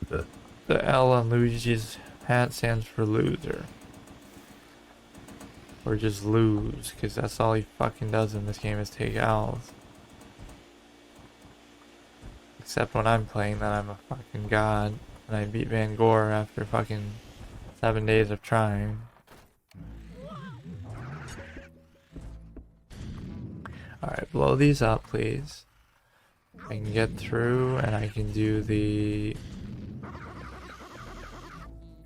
[SPEAKER 1] The L on Luigi's hat stands for loser. Or just lose, because that's all he fucking does in this game is take L's. Except when I'm playing, then I'm a fucking god. And I beat Van Gore after fucking 7 days of trying. Alright, blow these up, please. I can get through, and I can do the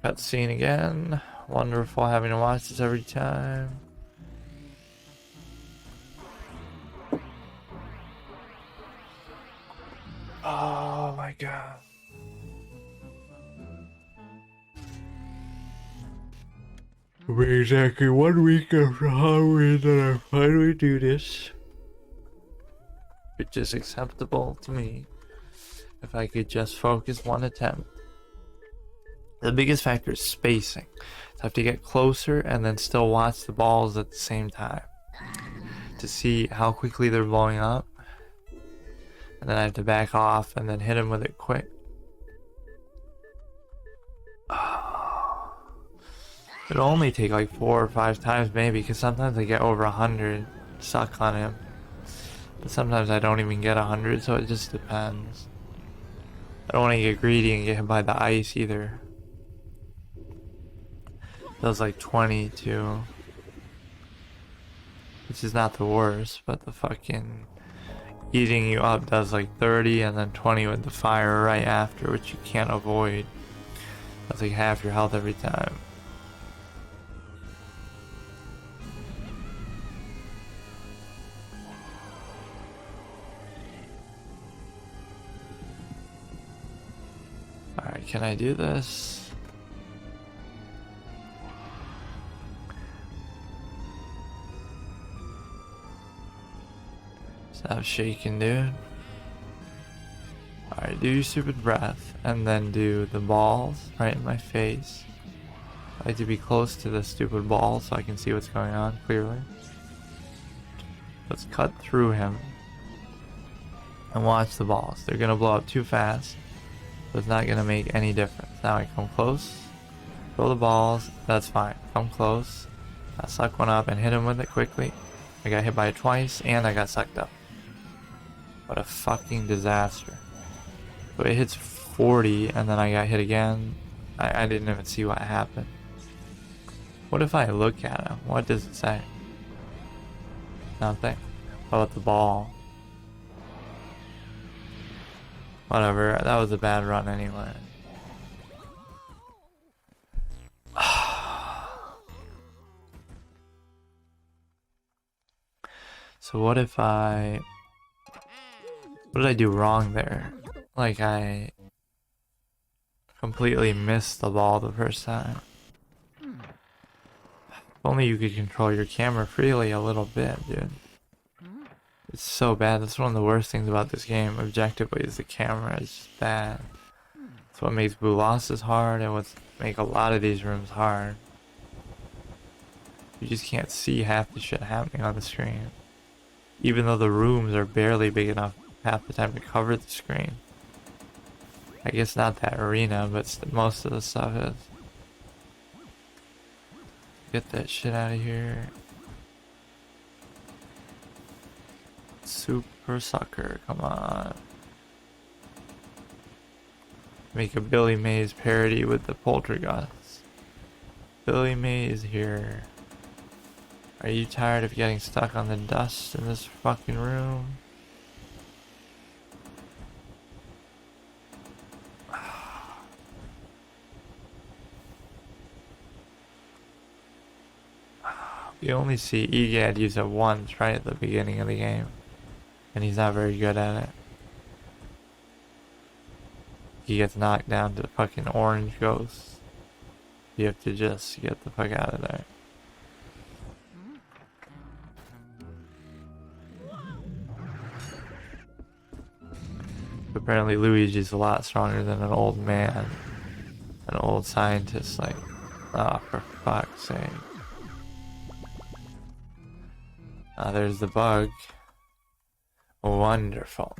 [SPEAKER 1] cutscene again. Wonderful having to watch this every time. Oh my god. We're exactly 1 week after Halloween that I finally do this. Which is acceptable to me. If I could just focus one attempt. The biggest factor is spacing. So I have to get closer and then still watch the balls at the same time to see how quickly they're blowing up. And then I have to back off and then hit him with it quick. It'll only take like 4 or 5 times maybe, because sometimes I get over 100 stuck on him. But sometimes I don't even get 100, so it just depends. I don't want to get greedy and get hit by the ice either. Does like 20 too. Which is not the worst, but the fucking eating you up does like 30 and then 20 with the fire right after, which you can't avoid. That's like half your health every time. Alright, can I do this? Stop shaking, dude. Alright, do your stupid breath, and then do the balls right in my face. I like to be close to the stupid ball so I can see what's going on clearly. Let's cut through him and watch the balls. They're gonna blow up too fast, so it's not gonna make any difference. Now I come close, throw the balls, that's fine. Come close, I suck one up and hit him with it quickly. I got hit by it twice and I got sucked up. What a fucking disaster. So it hits 40 and then I got hit again. I didn't even see what happened. What if I look at him? What does it say? Nothing. What about the ball? Whatever, that was a bad run anyway. So what if what did I do wrong there? Like I completely missed the ball the first time. If only you could control your camera freely a little bit, dude. It's so bad. That's one of the worst things about this game, objectively, is the camera. It's just bad. That's what makes blue losses hard and what make a lot of these rooms hard. You just can't see half the shit happening on the screen. Even though the rooms are barely big enough half the time to cover the screen. I guess not that arena, but most of the stuff is. Get that shit out of here. Super sucker, come on. Make a Billy Mays parody with the poltergeists. Billy Mays here. Are you tired of getting stuck on the dust in this fucking room? You only see Egad use it once right at the beginning of the game. And he's not very good at it. He gets knocked down to the fucking orange ghost. You have to just get the fuck out of there. Apparently Luigi's a lot stronger than an old man. An old scientist, like, oh, for fuck's sake. There's the bug. Wonderful.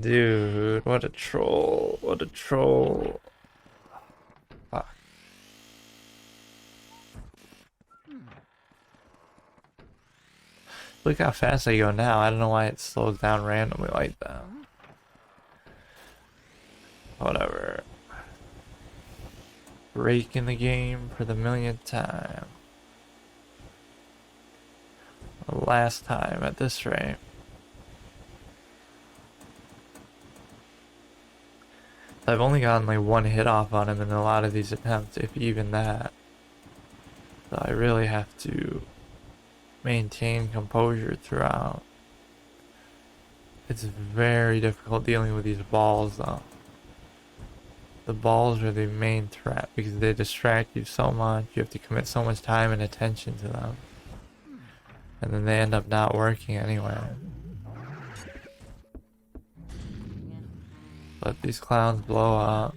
[SPEAKER 1] Dude, what a troll. What a troll. Fuck. Look how fast I go now. I don't know why it slows down randomly like that. Whatever. Breaking the game for the millionth time. The last time at this rate. I've only gotten like one hit off on him in a lot of these attempts, if even that. So I really have to maintain composure throughout. It's very difficult dealing with these balls though. The balls are the main threat because they distract you so much. You have to commit so much time and attention to them. And then they end up not working anyway. Let these clowns blow up.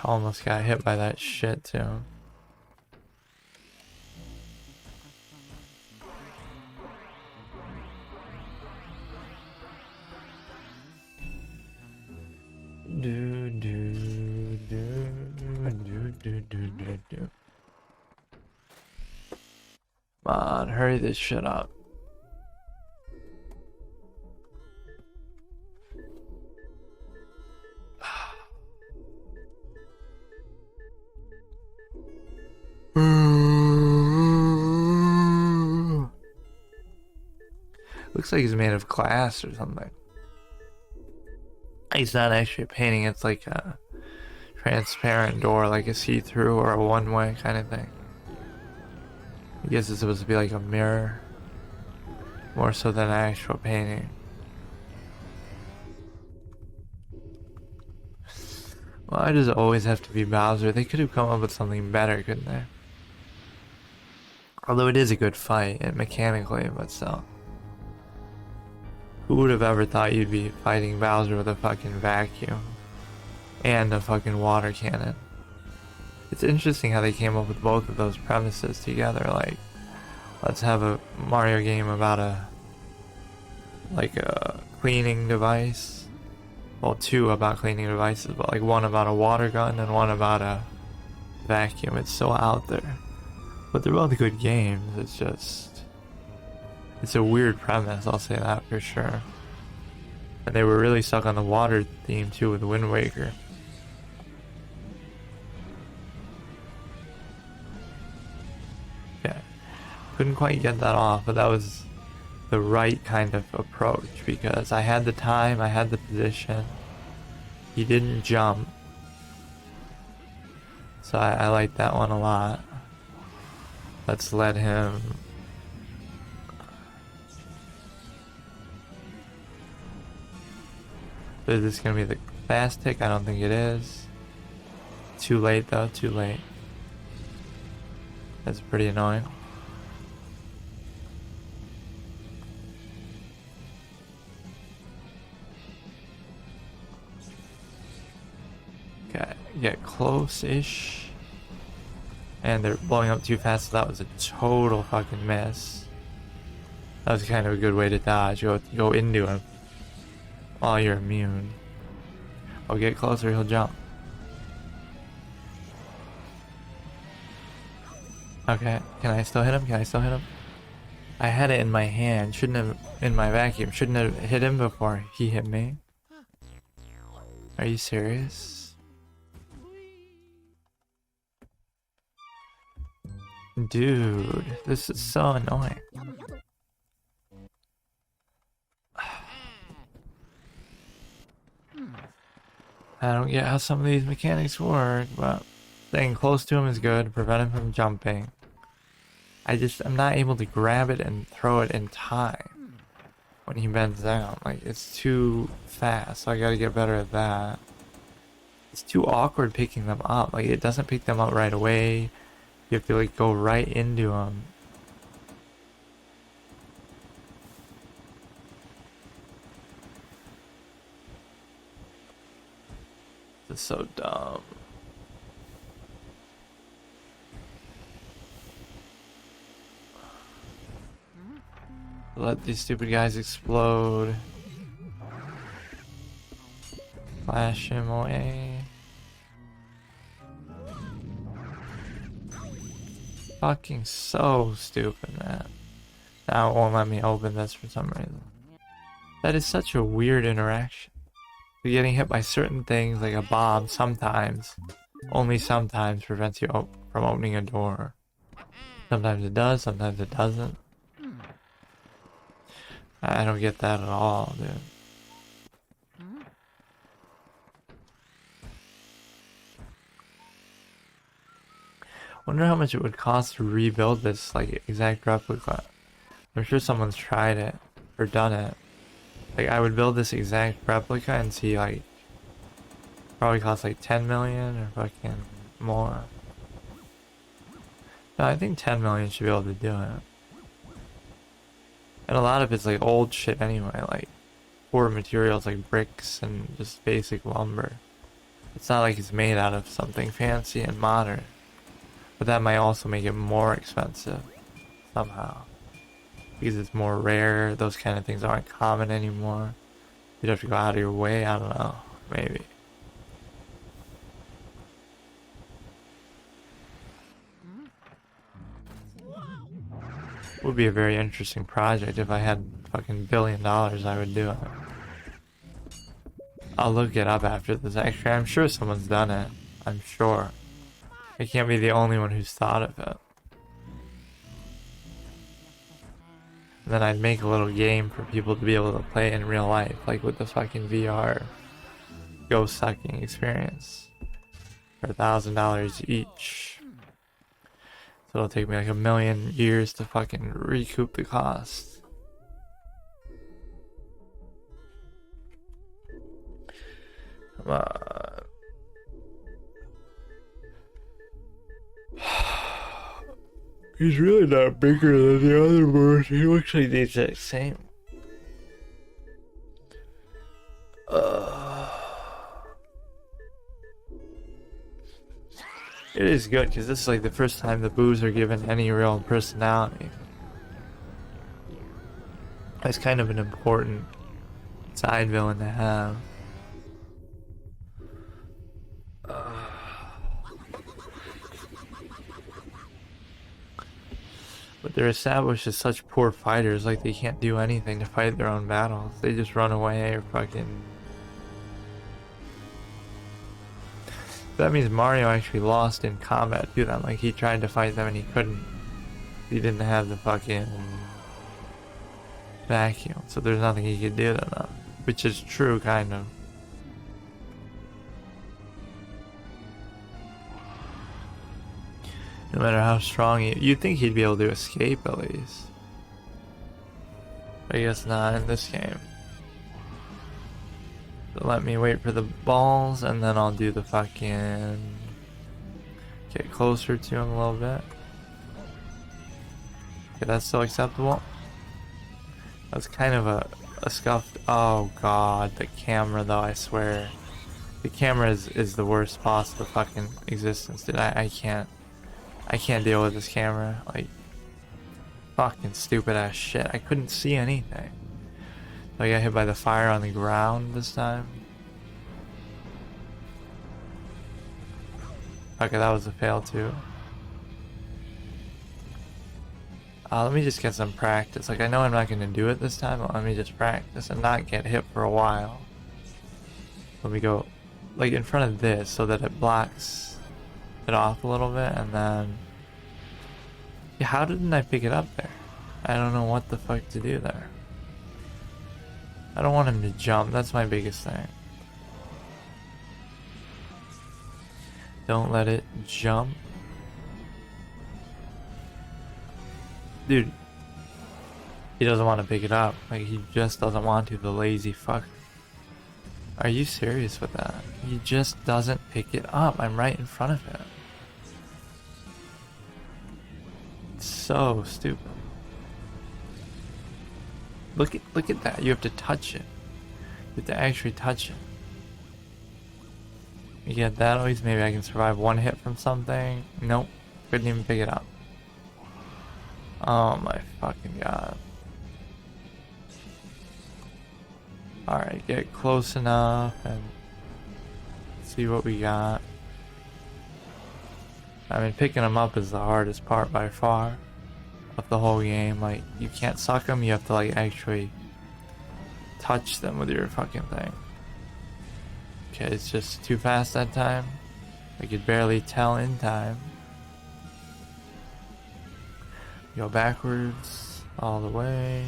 [SPEAKER 1] Almost got hit by that shit too. Do do do do do do do do. Come on, hurry this shit up. Looks like he's made of glass or something. It's not actually a painting, it's like a transparent door, like a see-through or a one-way kind of thing. I guess it's supposed to be like a mirror, more so than an actual painting. Why does it always have to be Bowser? They could have come up with something better, couldn't they? Although it is a good fight, and mechanically, but still. Who would have ever thought you'd be fighting Bowser with a fucking vacuum? And a fucking water cannon. It's interesting how they came up with both of those premises together, like, let's have a Mario game about a cleaning device. Well, two about cleaning devices, but like one about a water gun and one about a vacuum. It's so out there. But they're both good games, it's just... It's a weird premise, I'll say that for sure. And they were really stuck on the water theme too with Wind Waker. Yeah, couldn't quite get that off, but that was the right kind of approach because I had the time, I had the position. He didn't jump. So I like that one a lot. Let's let him... Is this gonna be the fast tick? I don't think it is. Too late though, too late. That's pretty annoying. Okay, get close-ish. And they're blowing up too fast, so that was a total fucking miss. That was kind of a good way to dodge. Go into him. While you're immune. Oh, get closer, he'll jump. Okay, can I still hit him? Can I still hit him? I had it in my hand, shouldn't have, in my vacuum, shouldn't have hit him before he hit me. Are you serious? Dude, this is so annoying. I don't get how some of these mechanics work, but staying close to him is good, prevent him from jumping. I'm not able to grab it and throw it in time when he bends down. Like, it's too fast, so I gotta get better at that. It's too awkward picking them up. Like, it doesn't pick them up right away. You have to, like, go right into them. This is so dumb. Let these stupid guys explode. Flash him away. Fucking so stupid, man. Now it won't let me open this for some reason. That is such a weird interaction. You're getting hit by certain things like a bomb sometimes. Only sometimes prevents you from opening a door. Sometimes it does, sometimes it doesn't. I don't get that at all, dude. Wonder how much it would cost to rebuild this, like, exact replica. I'm sure someone's tried it, or done it. Like, I would build this exact replica and see, like, probably cost like 10 million or fucking more. No, I think 10 million should be able to do it. And a lot of it's like old shit anyway, like poor materials like bricks and just basic lumber. It's not like it's made out of something fancy and modern. But that might also make it more expensive somehow. Because it's more rare, those kind of things aren't common anymore. You'd have to go out of your way, I don't know, maybe. Would be a very interesting project. If I had fucking $1 billion, I would do it. I'll look it up after this. Actually, I'm sure someone's done it. I'm sure. I can't be the only one who's thought of it. And then I'd make a little game for people to be able to play in real life, like with the fucking VR ghost sucking experience. For $1,000 each. So it'll take me like 1,000,000 years to fucking recoup the cost. Come on. He's really not bigger than the other birds. He looks like the exact same. It is good because this is like the first time the boos are given any real personality. That's kind of an important side villain to have. But they're established as such poor fighters, like they can't do anything to fight their own battles. They just run away or fucking... That means Mario actually lost in combat to them. Like he tried to fight them and he couldn't. He didn't have the fucking vacuum, so there's nothing he could do to them. Which is true, kind of. No matter how strong you'd think he'd be able to escape at least. But I guess not in this game. So let me wait for the balls and then I'll do the fucking... Get closer to him a little bit. Okay, that's still acceptable. That's kind of a scuffed... Oh god, the camera though, I swear. The camera is the worst possible fucking existence, dude. I can't deal with this camera. Like, fucking stupid ass shit. I couldn't see anything. I got hit by the fire on the ground this time. Okay, that was a fail too. Let me just get some practice. Like, I know I'm not going to do it this time, but let me just practice and not get hit for a while. Let me go, like, in front of this so that it blocks it off a little bit, and then... Yeah, how didn't I pick it up there? I don't know what the fuck to do there. I don't want him to jump, that's my biggest thing. Don't let it jump. Dude, he doesn't want to pick it up. Like, he just doesn't want to, the lazy fuck. Are you serious with that? He just doesn't pick it up. I'm right in front of him. It's so stupid. Look at that. You have to touch it. You have to actually touch it. You get that at least. Maybe I can survive one hit from something. Nope. Couldn't even pick it up. Oh my fucking god. Alright, get close enough and see what we got. I mean, picking them up is the hardest part by far of the whole game. Like, you can't suck them, you have to like actually touch them with your fucking thing. Okay, it's just too fast that time. I could barely tell in time. Go backwards all the way.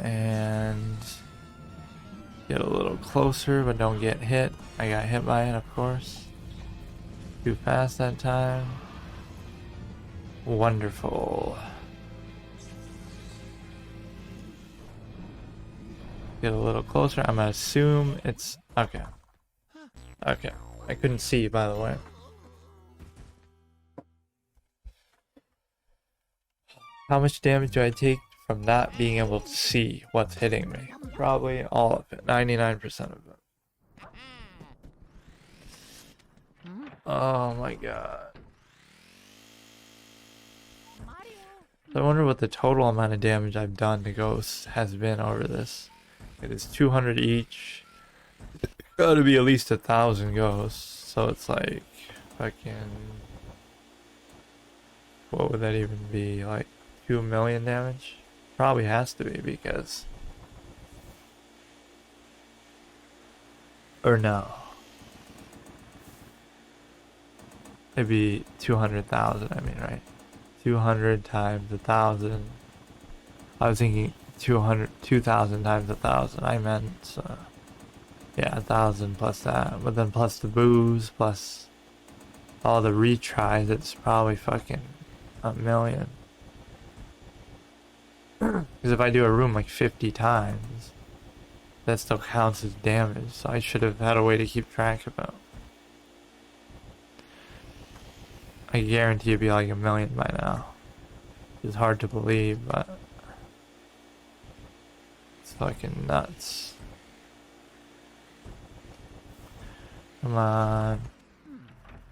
[SPEAKER 1] And get a little closer, but don't get hit. I got hit by it, of course. Too fast that time. Wonderful. Get a little closer. I'm gonna assume it's... Okay. Okay. I couldn't see, by the way. How much damage do I take from not being able to see what's hitting me. Probably all of it, 99% of it. Oh my god. So I wonder what the total amount of damage I've done to ghosts has been over this. It is 200 each. It's gotta be at least 1,000 ghosts. So it's like fucking, what would that even be? Like 2 million damage? Probably has to be because, or no. It'd be 200,000, I mean, right? 200 times 1,000. I was thinking 2,000 times 1,000. I meant, yeah, 1,000 plus that. But then plus the booze, plus all the retries, it's probably fucking 1 million. Because if I do a room like 50 times, that still counts as damage. So I should have had a way to keep track of it. I guarantee it'd be like 1 million by now. It's hard to believe, but it's fucking nuts. Come on.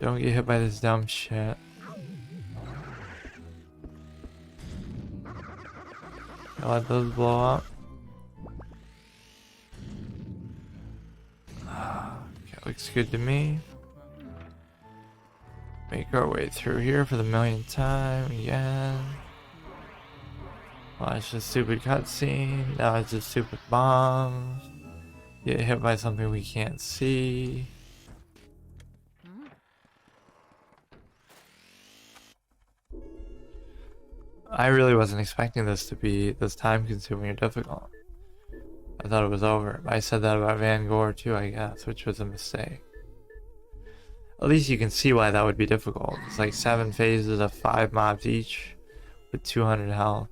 [SPEAKER 1] Don't get hit by this dumb shit. I'll let those blow up. Okay, looks good to me. Make our way through here for the 1,000,000th time again. Watch the stupid cutscene. Now it's just stupid bombs. Get hit by something we can't see. I really wasn't expecting this to be this time consuming or difficult. I thought it was over. I said that about Van Gogh too, I guess, which was a mistake. At least you can see why that would be difficult. It's like 7 phases of 5 mobs each with 200 health.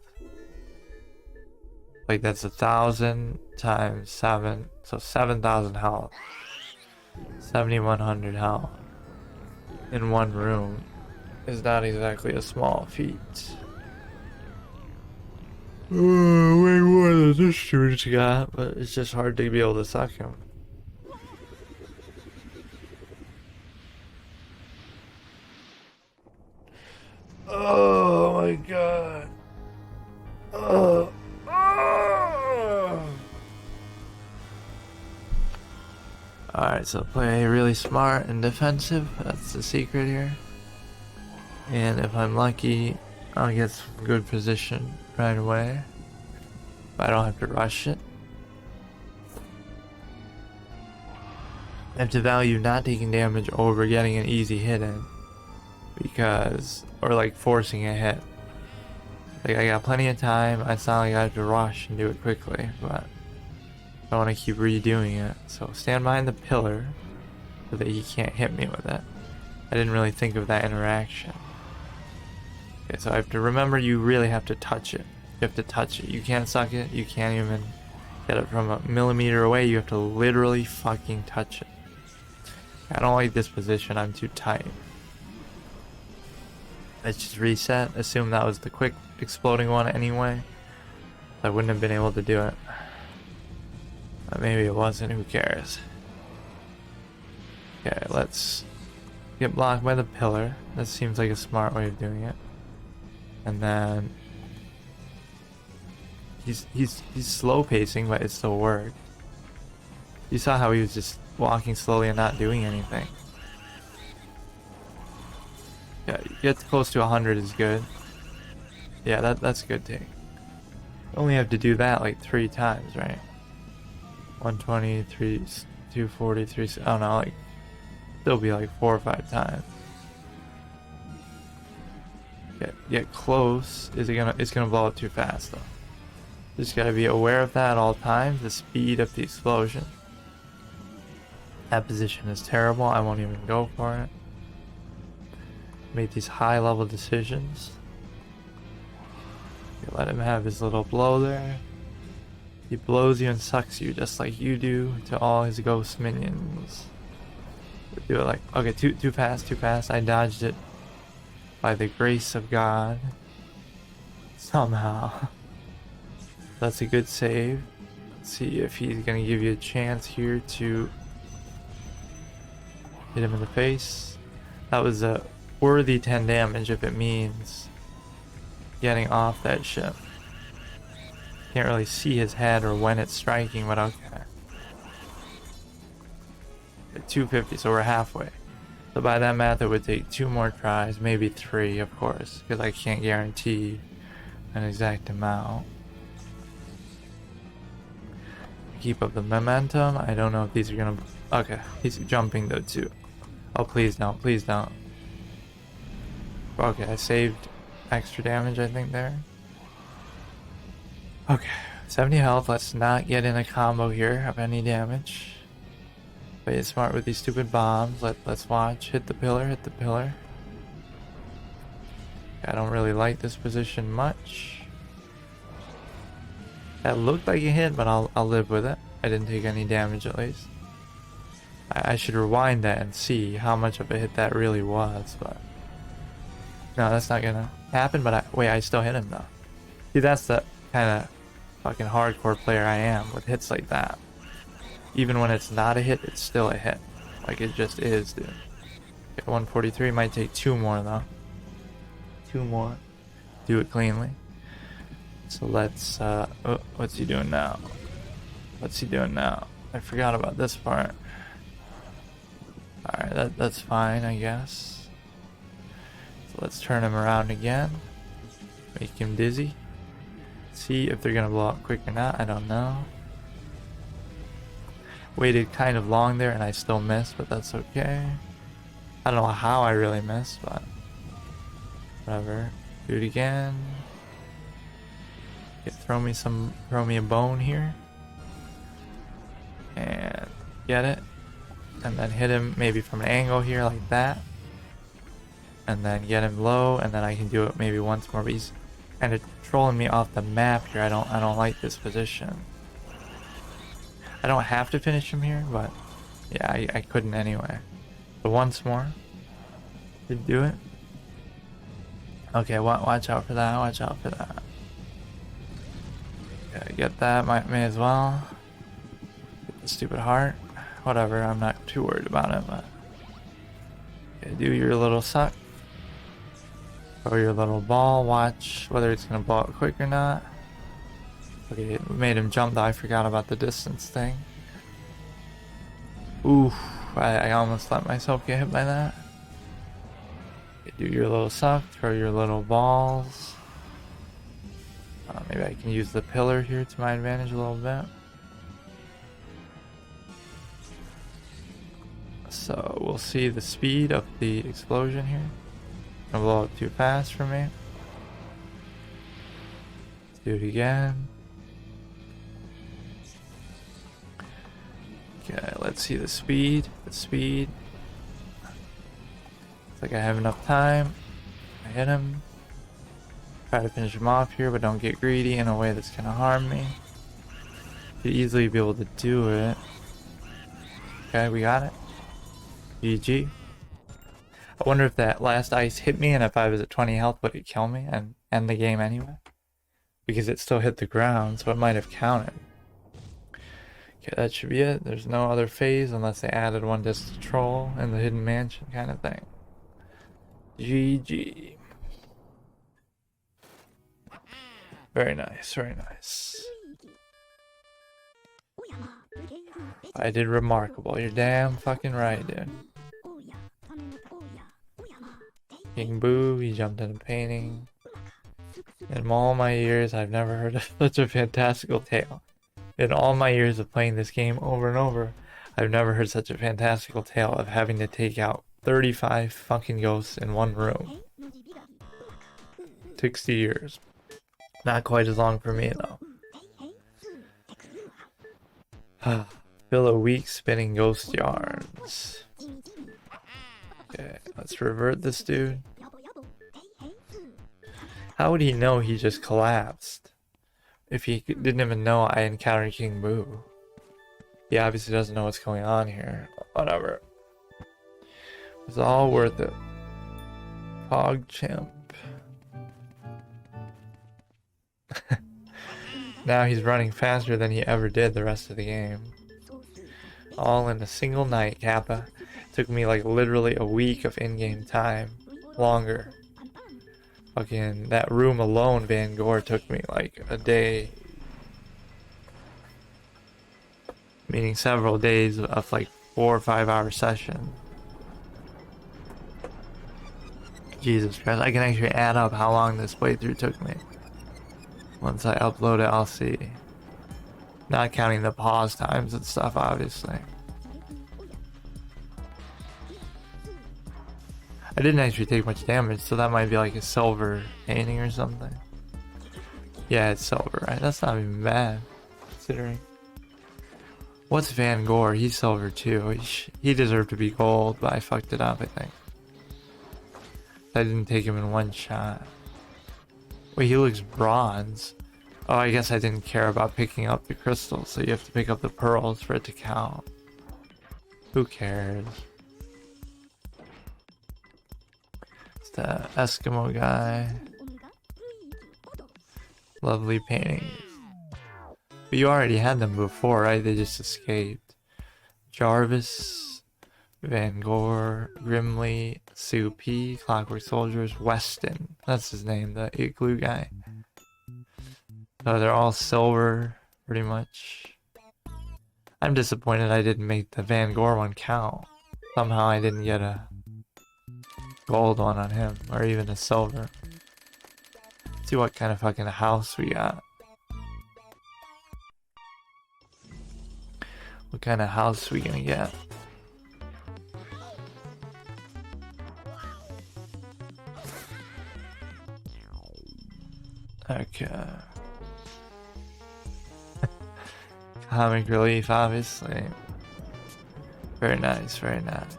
[SPEAKER 1] Like that's 1,000 times 7, so 7,000 health. 7,100 health in one room is not exactly a small feat. Way more than this dude's got, but it's just hard to be able to suck him. Oh my god. Oh. Alright, so play really smart and defensive. That's the secret here. And if I'm lucky, I'll get some good position right away. I don't have to rush it. I have to value not taking damage over getting an easy hit in. Because, or like forcing a hit. Like I got plenty of time, it's not like I have to rush and do it quickly, but I want to keep redoing it. So stand behind the pillar so that he can't hit me with it. I didn't really think of that interaction. Okay, so I have to remember you really have to touch it. You have to touch it. You can't suck it, you can't even get it from a millimeter away, you have to literally fucking touch it. I don't like this position, I'm too tight. Let's just reset, assume that was the quick exploding one anyway. I wouldn't have been able to do it. But maybe it wasn't, who cares? Okay, let's get blocked by the pillar. That seems like a smart way of doing it. And then he's slow pacing, but it still worked. You saw how he was just walking slowly and not doing anything. Yeah, get close to 100 is good. Yeah, that's a good take. You only have to do that like 3 times, right? 120, 240, 3, I don't know, like still be like 4 or 5 times. Get close. It's gonna blow up too fast though. Just gotta be aware of that at all times, the speed of the explosion. That position is terrible, I won't even go for it. Make these high level decisions. You let him have his little blow there. He blows you and sucks you just like you do to all his ghost minions. Do it like, okay, too fast. I dodged it by the grace of God. Somehow. That's a good save. Let's see if he's gonna give you a chance here to hit him in the face. That was a worthy 10 damage if it means getting off that ship. Can't really see his head or when it's striking, but okay. At 250, so we're halfway. So by that math, it would take 2 more tries, maybe 3, of course, because I can't guarantee an exact amount. Keep up the momentum. I don't know if these are gonna... Okay, he's jumping though too. Oh, please don't, please don't. Okay, I saved extra damage, I think, there. Okay, 70 health. Let's not get in a combo here of any damage. Play it smart with these stupid bombs. Let's watch. Hit the pillar, hit the pillar. I don't really like this position much. That looked like a hit, but I'll live with it. I didn't take any damage at least. I should rewind that and see how much of a hit that really was, but... No, that's not gonna happen, but wait, I still hit him though. See, that's the kind of fucking hardcore player I am with hits like that. Even when it's not a hit, it's still a hit. Like it just is, dude. Okay, 143, might take 2 more though. 2 more. Do it cleanly. So let's, oh, what's he doing now? What's he doing now? I forgot about this part. Alright, that's fine, I guess. So let's turn him around again. Make him dizzy. See if they're gonna blow up quick or not, I don't know. Waited kind of long there and I still missed, but that's okay. I don't know how I really missed, but whatever. Do it again. Okay, throw me a bone here. And get it. And then hit him maybe from an angle here like that. And then get him low, and then I can do it maybe once more, but he's kind of trolling me off the map here. I don't like this position. I don't have to finish him here, but yeah, I couldn't anyway. But once more. Did do it. Okay, watch out for that, watch out for that. Okay, get that, may as well. Get the stupid heart. Whatever, I'm not too worried about it, but... Okay, do your little suck. Throw your little ball, watch whether it's gonna blow up quick or not. Okay, we made him jump though, I forgot about the distance thing. Oof, I almost let myself get hit by that. Okay, do your little suck, throw your little balls. Maybe I can use the pillar here to my advantage a little bit. So we'll see the speed of the explosion here. Gonna blow up too fast for me. Let's do it again. Okay, let's see the speed. Looks like I have enough time. I hit him. Try to finish him off here, but don't get greedy in a way that's gonna harm me. Could easily be able to do it. Okay, we got it. GG. I wonder if that last ice hit me, and if I was at 20 health, would it kill me and end the game anyway? Because it still hit the ground, so it might have counted. Okay, that should be it. There's no other phase unless they added one just to troll in the hidden mansion kind of thing. GG. Very nice, very nice. I did remarkable. You're damn fucking right, dude. King Boo, he jumped in a painting. In all my years, I've never heard of such a fantastical tale. In all my years of playing this game over and over, I've never heard such a fantastical tale of having to take out 35 fucking ghosts in one room. 60 years. Not quite as long for me, though. Fill a week spinning ghost yarns. Okay, let's revert this dude. How would he know he just collapsed? If he didn't even know I encountered King Boo. He obviously doesn't know what's going on here. Whatever. It's all worth it. PogChamp. Now he's running faster than he ever did the rest of the game. All in a single night, Kappa. Took me like literally a week of in-game time. Longer. Fucking that room alone, Van Gore, took me like a day. Meaning several days of like 4 or 5 hour session. Jesus Christ, I can actually add up how long this playthrough took me. Once I upload it, I'll see. Not counting the pause times and stuff, obviously. I didn't actually take much damage, so that might be like a silver painting or something. Yeah, it's silver, right? That's not even bad, considering. What's Van Gore? He's silver too. He deserved to be gold, but I fucked it up, I think. I didn't take him in one shot. Wait, he looks bronze. Oh, I guess I didn't care about picking up the crystals, so you have to pick up the pearls for it to count. Who cares? It's the Eskimo guy. Lovely paintings. But you already had them before, right? They just escaped. Jarvis, Van Gore, Grimley, Sup, Clockwork Soldiers, Weston. That's his name, the igloo guy. So they're all silver, pretty much. I'm disappointed I didn't make the Van Gore one count. Somehow I didn't get a gold one on him, or even a silver. Let's see what kind of fucking house we got. What kind of house we gonna get? Okay. Comic relief, obviously. Very nice, very nice.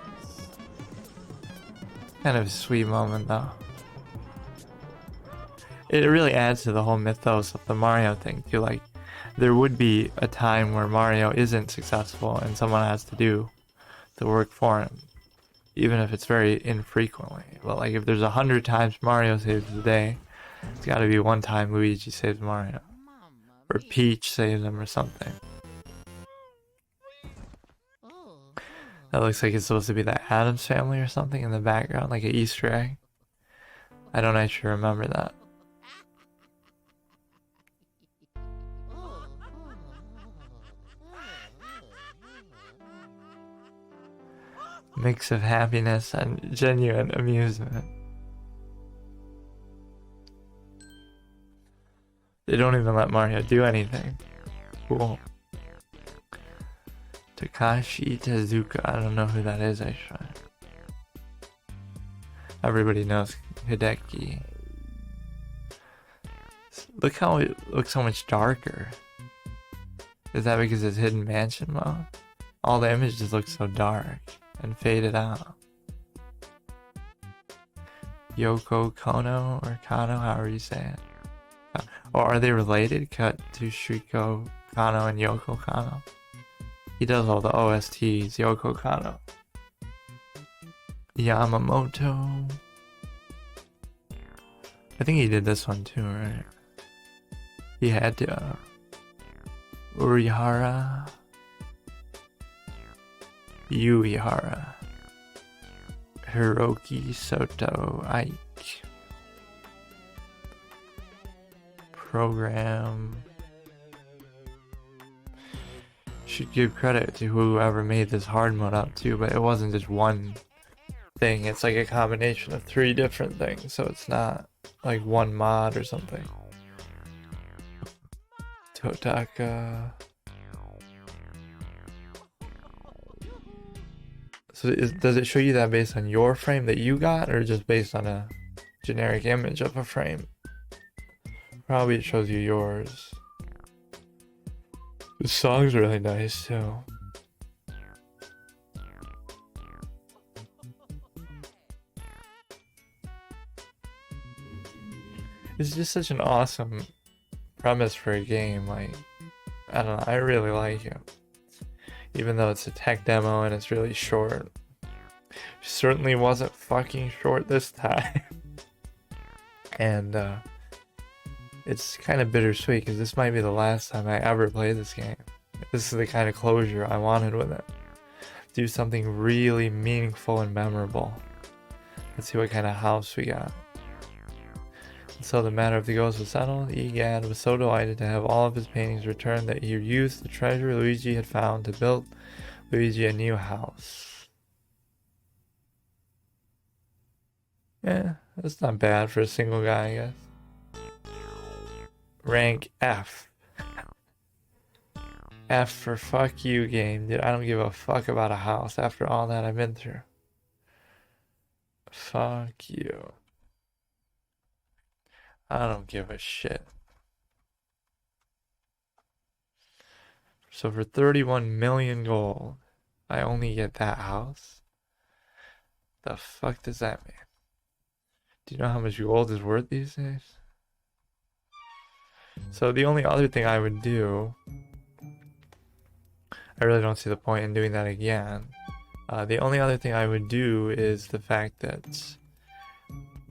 [SPEAKER 1] Kind of a sweet moment, though. It really adds to the whole mythos of the Mario thing, too. Like, there would be a time where Mario isn't successful and someone has to do the work for him. Even if it's very infrequently. But, like, if there's 100 times Mario saves the day, it's gotta be one time Luigi saves Mario. Or Peach saves him or something. That looks like it's supposed to be the Addams Family or something in the background, like an Easter egg. I don't actually remember that. Mix of happiness and genuine amusement. They don't even let Mario do anything. Cool. Takashi Tezuka. I don't know who that is, actually. Everybody knows Hideki. Look how it looks so much darker. Is that because it's hidden mansion mode? All the images look so dark and faded out. Yoko Kono or Kano, however you say it. Or are they related? Cut to Shriko Kano and Yoko Kano. He does all the OSTs, Yoko Kano. Yamamoto. I think he did this one too, right? He had to. Urihara. Yuihara. Hiroki Soto Ike. Program. Should give credit to whoever made this hard mode up too, but it wasn't just one thing. It's like a combination of 3 different things, so it's not like one mod or something. Totaka. So does it show you that based on your frame that you got, or just based on a generic image of a frame? Probably it shows you yours. The song's really nice too. It's just such an awesome premise for a game. Like, I don't know, I really like it. Even though it's a tech demo and it's really short. It certainly wasn't fucking short this time. And it's kind of bittersweet because this might be the last time I ever play this game. This is the kind of closure I wanted with it. Do something really meaningful and memorable. Let's see what kind of house we got. So the matter of the ghost was settled. Egad was so delighted to have all of his paintings returned that he used the treasure Luigi had found to build Luigi a new house. Yeah, that's not bad for a single guy, I guess. Rank F. F for fuck you game, dude. I don't give a fuck about a house after all that I've been through. Fuck you. I don't give a shit. So for 31 million gold, I only get that house? The fuck does that mean? Do you know how much gold is worth these days? So the only other thing I would do, I really don't see the point in doing that again. The only other thing I would do is the fact that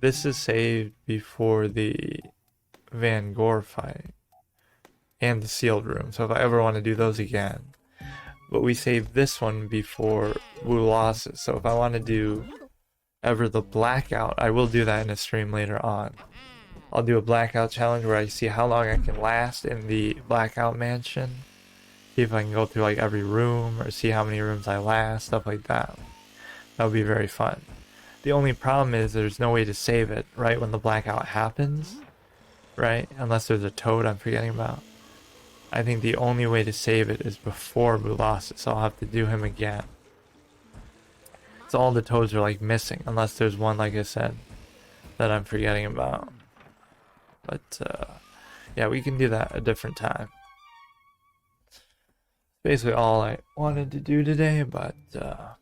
[SPEAKER 1] this is saved before the Van Gore fight and the sealed room. So if I ever want to do those again, but we saved this one before Wu losses. So if I want to do ever the blackout, I will do that in a stream later on. I'll do a blackout challenge where I see how long I can last in the blackout mansion. See if I can go through like every room or see how many rooms I last, stuff like that. That would be very fun. The only problem is there's no way to save it right when the blackout happens, right? Unless there's a toad I'm forgetting about. I think the only way to save it is before Mulas, so I'll have to do him again. So all the toads are like missing, unless there's one, like I said, that I'm forgetting about. But yeah, we can do that a different time. Basically all I wanted to do today, but that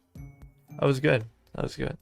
[SPEAKER 1] was good. That was good.